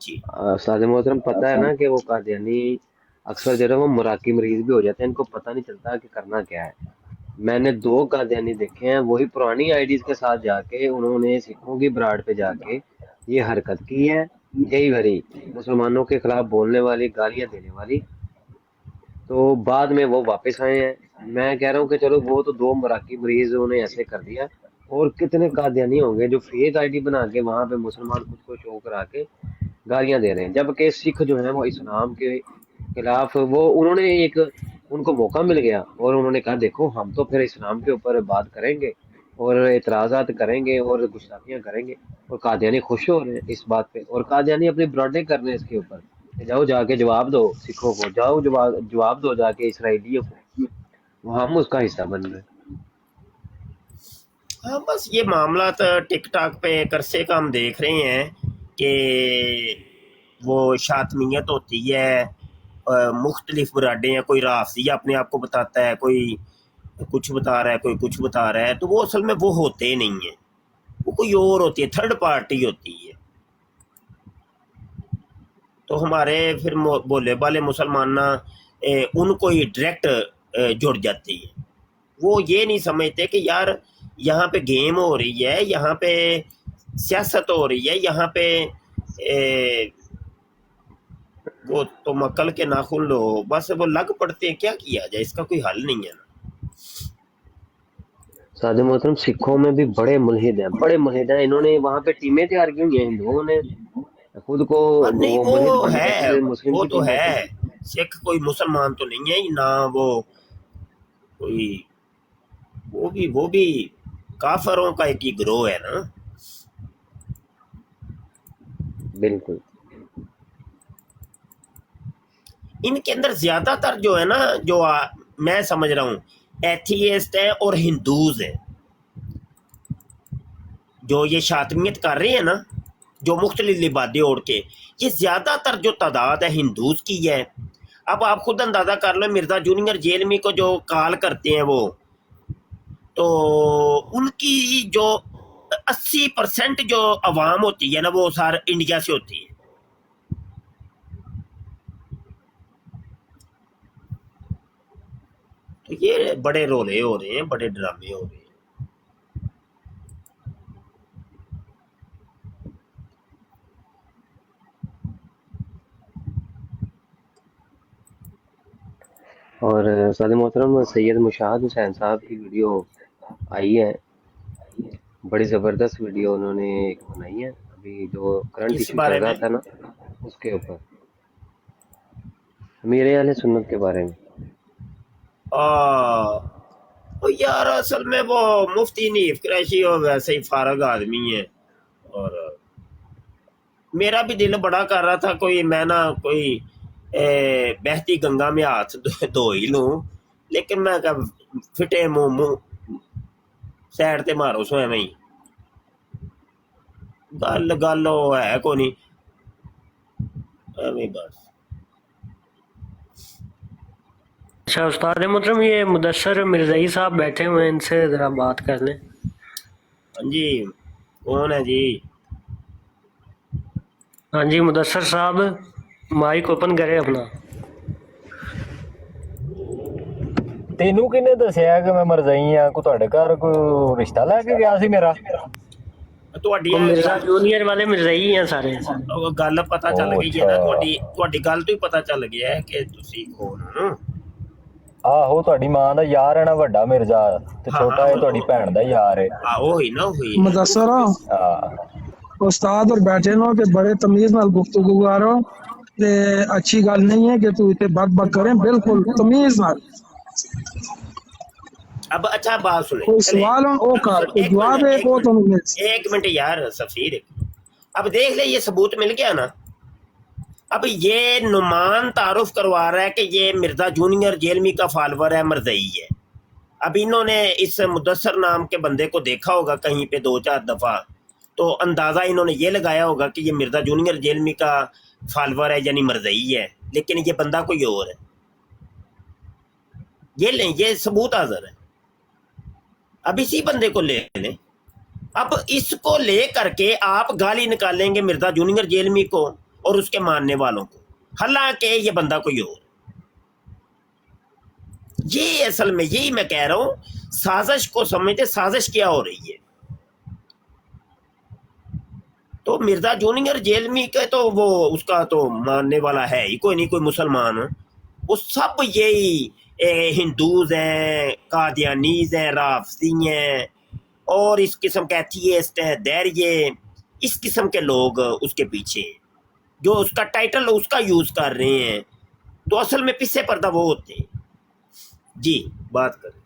جی استاد محترم پتہ ہے نا کہ وہ قادیانی اکثر جو ہے وہ مراکی مریض بھی ہو جاتے ہیں، ان کو پتہ نہیں چلتا کہ کرنا کیا ہے. میں نے دو قادیانی دیکھے ہیں، وہی پرانی آئی ڈیز کے ساتھ جا کے انہوں نے سکھوں کی براڑ پہ جا کے یہ حرکت کی ہے، یہی بھری مسلمانوں کے خلاف بولنے والی، گالیاں دینے والی. تو بعد میں وہ واپس آئے ہیں. میں کہہ رہا ہوں کہ چلو وہ تو دو مراکی مریض انہوں نے ایسے کر دیا، اور کتنے قادیانی ہوں گے جو فیک آئی ڈی بنا کے وہاں پہ مسلمان خود کو شو کرا کے گالیاں دے رہے ہیں. جبکہ سکھ جو ہیں وہ اسلام کے خلاف، وہ انہوں نے ایک ان کو موقع مل گیا اور انہوں نے کہا دیکھو ہم تو پھر اسلام کے اوپر بات کریں گے اور اعتراضات کریں گے اور گستاخیاں کریں گے. اور قادیانی خوش ہو رہے ہیں اس بات پہ، اور قادیانی اپنی برانڈنگ کر رہے ہیں اس کے اوپر کہ جاؤ جا کے جواب دو سکھوں کو، جاؤ جواب دو جا کے اسرائیلیوں کو. وہ ہم اس کا حصہ بن رہے ہیں. ہاں، بس یہ معاملات ٹک ٹاک پہ کرسے کا ہم دیکھ رہے ہیں کہ وہ شاطمیت ہوتی ہے، مختلف براڈیں ہیں، کوئی رافضیہ اپنے آپ کو بتاتا ہے، کوئی کچھ بتا رہا ہے، کوئی کچھ بتا رہا ہے. تو وہ اصل میں وہ ہوتے نہیں ہیں، وہ کوئی اور ہوتی ہے، تھرڈ پارٹی ہوتی ہے. تو ہمارے پھر بولے بالے مسلمان ان کو ہی ڈائریکٹ جڑ جاتی ہے. وہ یہ نہیں سمجھتے کہ یار یہاں پہ گیم ہو رہی ہے، یہاں پہ سیاست ہو رہی ہے، یہاں پہ وہ تو مکل کے ناخن لو، بس وہ لگ پڑتے ہیں. کیا کیا جائے، اس کا کوئی حل نہیں ہے نا. سعد محترم سکھوں میں بھی بڑے ملحد ہیں، بڑے ملحد ہیں. انہوں نے وہاں پہ ٹیمیں تیار کی ہوئی ہیں ہندوؤں نے، خود کو اور نہیں وہ ملحد وہ مانتے ہے، تھے، مسلم وہ کی تو ٹیم ہوتی ہے سکھ کوئی مسلمان تو نہیں ہے نہ، وہ بھی کافروں کا ایک ہی گروہ ہے نا۔ بالکل ان کے اندر زیادہ تر جو ہے نا، میں سمجھ رہا ہوں ایتھیسٹ ہیں اور ہندوز ہیں، جو یہ شاطمیت کر رہے ہیں نا، جو مختلف لبادے اوڑھ کے، یہ زیادہ تر جو تعداد ہے ہندوز کی ہے۔ اب آپ خود اندازہ کر لو، مرزا جونیئر جیلمی کو جو کال کرتے ہیں وہ، تو ان کی جو 80% جو عوام ہوتی ہے نا، وہ سارا انڈیا سے ہوتی ہے۔ تو یہ بڑے رولے ہو رہے ہیں، بڑے ڈرامے ہو رہے ہیں۔ اور استاد محترم سید مشاہد حسین صاحب کی ویڈیو آئی ہے، بڑی زبردست ویڈیو انہوں نے ایک بنائی ہے، ابھی جو کرنٹ اس ایشو چل بارے رہا میں تھا نا اس کے اوپر، امیر اہل سنت کے بارے میں۔ یار اصل میں وہ مفتی نیف قریشی اور ویسے ہی فارغ آدمی ہے، اور میرا بھی دل بڑا کر رہا تھا میں نا کوئی بہتی گنگا میں ہاتھ دھو ہی لوں، لیکن میں کہ فٹے منہ سائڈ تے مارو سو ایویں ہی گل وہ ہے کو نہیں، ایویں بس۔ اچھا استاد محترم، یہ مدثر مرزائی صاحب بیٹھے ہوئے ہیں، ان سے ذرا بات کر لیں۔ ہاں جی، کون ہے جی؟ ہاں جی مدثر صاحب، مائک اوپن کرے اپنا۔ تینوں کنے دسیا کہ میں مرزائی ہاں؟ کو تہاڈے گھر کوئی رشتہ لے کے گیا سی میرا؟ تہاڈی وہ مرزا جونیئر والے مرزائی ہیں سارے۔ گل پتہ چل گئی ہے نا، تہاڈی گل تو ہی پتہ چل گیا ہے کہ تسی کون ہو۔ آہو، تہاڈی ماں دا یار ہے نا وڈا مرزا، تے چھوٹا ہے تہاڈی بھੈਣ دا یار ہے۔ وہی نا، وہی مدثر ہاں استاد اور بیٹھے نو کہ بڑے تمیز نال گفتگو کرو، تے اچھی گل نہیں ہے کہ تو اتنے بک بک کریں، بالکل تمیز نال اب اچھا بات سنیں، کوئی چلیں سوال ہو او کر، کوئی ایک جواب ہے منٹ او تو مل۔ ایک منٹ یار سفیر، اب دیکھ لیں یہ ثبوت مل گیا نا۔ اب یہ نعمان تعارف کروا رہا ہے کہ یہ مرزا جونیئر جیلمی کا فالور ہے، مرزائی ہے۔ اب انہوں نے اس مدثر نام کے بندے کو دیکھا ہوگا کہیں پہ 2-4 دفعہ، تو اندازہ انہوں نے یہ لگایا ہوگا کہ یہ مرزا جونیئر جیلمی کا فالور ہے، یعنی مرزائی ہے، لیکن یہ بندہ کوئی اور ہے۔ یہ لیں، یہ ثبوت حاضر ہے، اب اسی بندے کو لے لیں۔ اب اس کو لے کر کے آپ گالی نکالیں گے مرزا جونیئر جیلمی کو اور اس کے ماننے والوں کو، حالانکہ یہ بندہ کوئی اور۔ یہ اصل میں یہی میں کہہ رہا ہوں، سازش کو سمجھتے، سازش کیا ہو رہی ہے۔ تو مرزا جونیئر جیلمی کے تو وہ اس کا تو ماننے والا ہے ہی کوئی نہیں، کوئی مسلمان، وہ سب یہی ہندوز ہیں، قادیانیز ہیں، رافضی ہیں، اور اس قسم کے ایتھیسٹ ہیں، دیریے، اس قسم کے لوگ اس کے پیچھے جو اس کا ٹائٹل اس کا یوز کر رہے ہیں، تو اصل میں پیچھے پردہ وہ ہوتے ہیں۔ جی بات کریں۔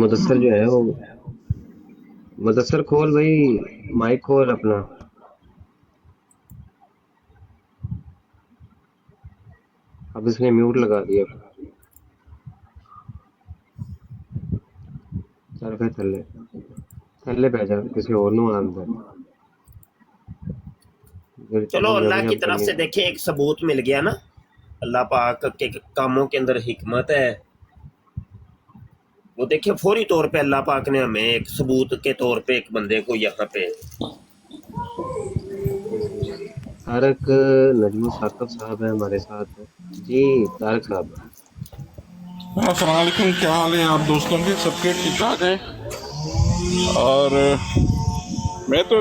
مدثر جو ہے وہ، مدثر کھول بھائی، مائک کھول اپنا۔ اب اس نے میوٹ لگا دیا، چل پہ تھلے تھلے پہ جا، کسی اور نو آندا چلو اللہ کی طرف سے دیکھیں ایک ثبوت مل گیا نا، اللہ پاک کے کاموں کے اندر حکمت ہے۔ وہ دیکھیں فوری طور پہ اللہ پاک نے ہمیں ایک ثبوت کے طور پہ ایک بندے کو یہاں پہ۔ طارق نجم ثاقب صاحب ہیں ہمارے ساتھ۔ جی طارق صاحب، السلام علیکم، کیا حال ہے آپ دوستوں کے؟ سب کے ٹھیک ٹھاک ہیں؟ اور میں تو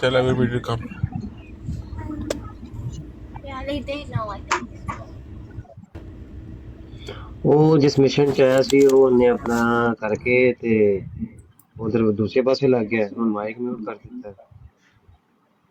Tell everybody to come. ਉਹ ਜਿਸ ਮਿਸ਼ਨ ਚ ਆਇਆ ਸੀ ਉਹਨੇ ਆਪਣਾ ਕਰਕੇ ਤੇ ਉਧਰ ਦੂਸਰੇ ਪਾਸੇ ਲੱਗ ਗਿਆ, ਹੁਣ ਮਾਈਕ ਮਿਊਟ ਕਰ ਦਿੱਤਾ।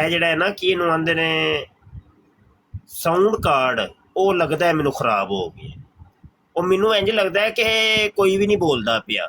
ਇਹ ਜਿਹੜਾ ਹੈ ਨਾ, ਕੀ ਇਹਨੂੰ ਆਂਦੇ ਨੇ, ਸਾਊਂਡ ਕਾਰਡ, ਉਹ ਲੱਗਦਾ ਹੈ ਮੈਨੂੰ ਖਰਾਬ ਹੋ ਗਿਆ। ਉਹ ਮੈਨੂੰ ਇੰਜ ਲੱਗਦਾ ਹੈ ਕਿ ਕੋਈ ਵੀ ਨਹੀਂ ਬੋਲਦਾ ਪਿਆ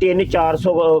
300-400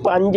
5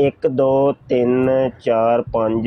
1 2 3 4 5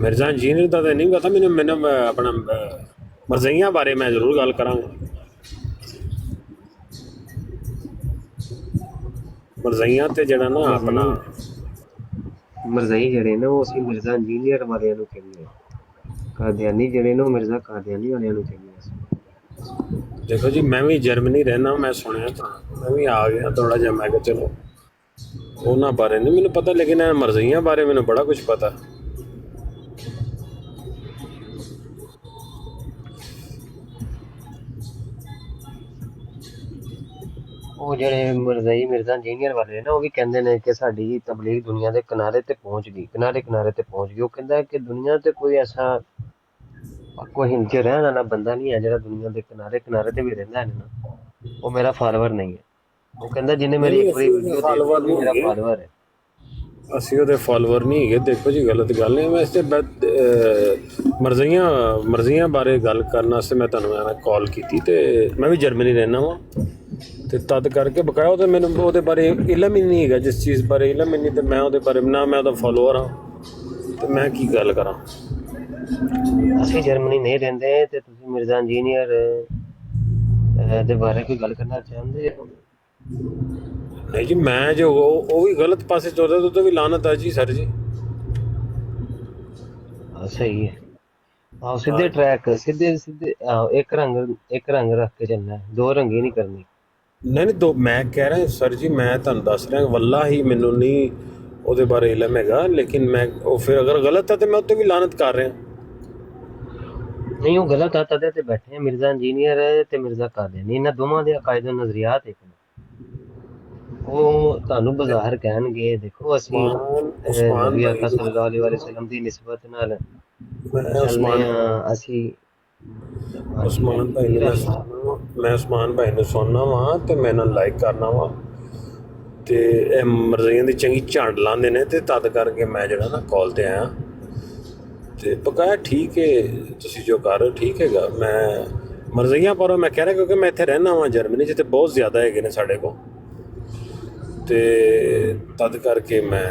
ਮਿਰਜ਼ਾ ਇੰਜੀਨੀਅਰ ਦਾ ਤਾਂ ਨਹੀਂ ਪਤਾ ਮੈਨੂੰ ਆਪਣਾ ਮਰਜ਼ਈਆਂ ਬਾਰੇ ਮੈਂ ਜ਼ਰੂਰ ਗੱਲ ਕਰਾਂਗਾ। ਮਰਜ਼ਈਆਂ ਤੇ ਜਿਹੜਾ ਨਾ ਆਪਣਾ ਮਰਜ਼ਈ ਜਿਹੜੇ ਨੇ ਉਹ ਅਸੀਂ ਮਿਰਜ਼ਾ ਇੰਜੀਨੀਅਰ ਵਾਲਿਆਂ ਨੂੰ ਕਹਿੰਦੇ ਹਾਂ। ਕਾਦੀਆਨੀ ਜਿਹੜੇ ਨੇ ਉਹ ਮਿਰਜ਼ਾ ਕਾਦੀਆਨੀ ਵਾਲਿਆਂ ਨੂੰ ਕਹਿੰਦੇ ਹਾਂ। ਦੇਖੋ ਜੀ, ਮੈਂ ਵੀ ਜਰਮਨੀ ਰਹਿਣਾ, ਮੈਂ ਸੁਣਿਆ ਤਾਂ ਮੈਂ ਵੀ ਆ ਗਿਆ ਥੋੜਾ ਜਿਹਾ। ਮੈਂ ਕਿਹਾ ਚਲੋ ਉਹਨਾਂ ਬਾਰੇ ਨਹੀਂ ਮੈਨੂੰ ਪਤਾ, ਲੇਕਿਨ ਇਹ ਮਰਜ਼ਈਆਂ ਬਾਰੇ ਮੈਨੂੰ ਬੜਾ ਕੁਝ ਪਤਾ। ਉਹ ਜਿਹੜੇ ਮਰਜ਼ਈ ਮਿਰਜ਼ਾ ਇੰਜੀਨੀਅਰ ਵਾਲੇ ਨੇ ਉਹ ਵੀ ਕਹਿੰਦੇ ਨੇ ਕਿ ਸਾਡੀ ਤਬਲੀਗ ਦੁਨੀਆ ਦੇ ਕਿਨਾਰੇ ਤੇ ਪਹੁੰਚ ਗਈ, ਕਿਨਾਰੇ ਤੇ ਪਹੁੰਚ ਗਈ। ਉਹ ਕਹਿੰਦਾ ਕਿ ਦੁਨੀਆ ਤੇ ਕੋਈ ਐਸਾ ਕੋਈ ਹਿੰਦ ਰਹਿਣ ਵਾਲਾ ਬੰਦਾ ਨਹੀਂ ਹੈ ਜਿਹੜਾ ਦੁਨੀਆ ਦੇ ਕਿਨਾਰੇ ਤੇ ਵੀ ਰਹਿੰਦਾ ਹੈ ਨਾ, ਉਹ ਮੇਰਾ ਫਾਲੋਅਰ ਨਹੀਂ ਹੈ। ਉਹ ਕਹਿੰਦਾ ਜਿਹਨੇ ਮੇਰੀ ਇੱਕ ਵਾਰੀ ਵੀਡੀਓ ਦੇਖ ਲਈ ਮੇਰਾ ਫਾਲੋਅਰ ਹੈ। ਅਸੀਂ ਉਹਦੇ ਫਾਲੋਅਰ ਨਹੀਂ ਹੈਗੇ। ਦੇਖੋ ਜੀ, ਗਲਤ ਗੱਲ ਨਹੀਂ। ਵੈਸੇ ਮਰਜ਼ੀਆਂ ਬਾਰੇ ਗੱਲ ਕਰਨ ਵਾਸਤੇ ਮੈਂ ਤੁਹਾਨੂੰ ਕਾਲ ਕੀਤੀ, ਤੇ ਮੈਂ ਵੀ ਜਰਮਨੀ ਰਹਿਣਾ ਵਾਂ, ਤੇ ਤਦ ਕਰਕੇ ਬਕਾਇਆ ਉਹਦੇ ਮੈਨੂੰ ਉਹਦੇ ਬਾਰੇ ਇਲਮ ਹੀ ਨਹੀਂ ਹੈਗਾ। ਜਿਸ ਚੀਜ਼ ਬਾਰੇ ਇਲਮ ਹੀ ਨਹੀਂ, ਤੇ ਮੈਂ ਉਹਦੇ ਬਾਰੇ ਨਾ ਮੈਂ ਉਹਦਾ ਫਾਲੋਅਰ ਹਾਂ, ਤੇ ਮੈਂ ਕੀ ਗੱਲ ਕਰਾਂ। ਅਸੀਂ ਜਰਮਨੀ ਨਹੀਂ ਰਹਿੰਦੇ, ਤੇ ਤੁਸੀਂ ਮਿਰਜ਼ਾ ਇੰਜੀਨੀਅਰ ਦੇ ਬਾਰੇ ਕੋਈ ਗੱਲ ਕਰਨਾ ਚਾਹੁੰਦੇ ਹੋ? ਨਹੀਂ ਜੀ, ਮੈਂ ਜੋ ਉਹ ਵੀ ਗਲਤ ਪਾਸੇ ਚੱਲਦਾ ਤਾਂ ਉਹਦਾ ਵੀ ਲਾਨਤ ਹੈ ਜੀ ਸਰ ਜੀ। ਸਹੀ ਹੈ। ਆਹ ਸਿੱਧੇ ਟਰੈਕ, ਸਿੱਧੇ ਇੱਕ ਰੰਗ ਰੱਖ ਕੇ ਚੱਲਣਾ ਹੈ, ਦੋ ਰੰਗੀ ਨਹੀਂ ਕਰਨੀ। ਨਹੀਂ ਦੋ, ਮੈਂ ਕਹਿ ਰਿਹਾ ਸਰ ਜੀ, ਮੈਂ ਤੁਹਾਨੂੰ ਦੱਸ ਰਿਹਾ ਵੱਲਾਹੀ ਮੈਨੂੰ ਨਹੀਂ ਉਹਦੇ ਬਾਰੇ ਇਲਮ ਹੈਗਾ, ਲੇਕਿਨ ਮੈਂ ਉਹ ਫਿਰ ਅਗਰ ਗਲਤ ਹੈ ਤੇ ਮੈਂ ਉੱਤੇ ਵੀ ਲਾਨਤ ਕਰ ਰਿਹਾ। ਨਹੀਂ, ਉਹ ਗਲਤ ਆ ਤਦੇ ਤੇ ਬੈਠੇ ਆ। ਮਿਰਜ਼ਾ ਇੰਜੀਨੀਅਰ ਤੇ ਮਿਰਜ਼ਾ ਕਾਦੀਆਨੀ, ਇਹਨਾਂ ਦੋਵਾਂ ਦੇ ਅਕਾਇਦ ਨਜ਼ਰੀਆਤ ਇੱਕ ਨੇ। ਉਹ ਤੁਹਾਨੂੰ ਬਾਜ਼ਾਰ ਕਹਿਣਗੇ ਦੇਖੋ ਅਸੀਂ ਨਬੀ ਆਕਾ ਸੱਲੱਲਾਹੁ ਅਲੈਹਿ ਵਸੱਲਮ ਦੀ ਨਿਸਬਤ ਨਾਲ ਚੱਲਦੇ ਹਾਂ। ਅਸੀਂ ਉਸਮਾਨ ਭਾਈ ਨੂੰ ਸੁਣਨਾ ਵਾ ਤੇ ਮੈਂ ਇਹਨਾਂ ਲਾਈਕ ਕਰਨਾ ਵਾ, ਤੇ ਇਹ ਮਰਜ਼ੀਆਂ ਦੀ ਚੰਗੀ ਝੰਡ ਲਾਉਂਦੇ ਨੇ, ਤੇ ਤਦ ਕਰਕੇ ਮੈਂ ਜਿਹੜਾ ਨਾ ਕਾਲ ਤੇ ਆਇਆ। ਤੇ ਬਕਾਇਆ ਠੀਕ ਹੈ, ਤੁਸੀਂ ਜੋ ਕਰ ਰਹੇ ਹੋ ਠੀਕ ਹੈਗਾ। ਮੈਂ ਮਰਜ਼ੀਆਂ ਪਰ ਮੈਂ ਕਹਿ ਰਿਹਾ ਕਿਉਂਕਿ ਮੈਂ ਇੱਥੇ ਰਹਿਣਾ ਵਾਂ ਜਰਮਨੀ 'ਚ, ਤੇ ਬਹੁਤ ਜ਼ਿਆਦਾ ਹੈਗੇ ਨੇ ਸਾਡੇ ਕੋਲ, ਤੇ ਤਦ ਕਰਕੇ ਮੈਂ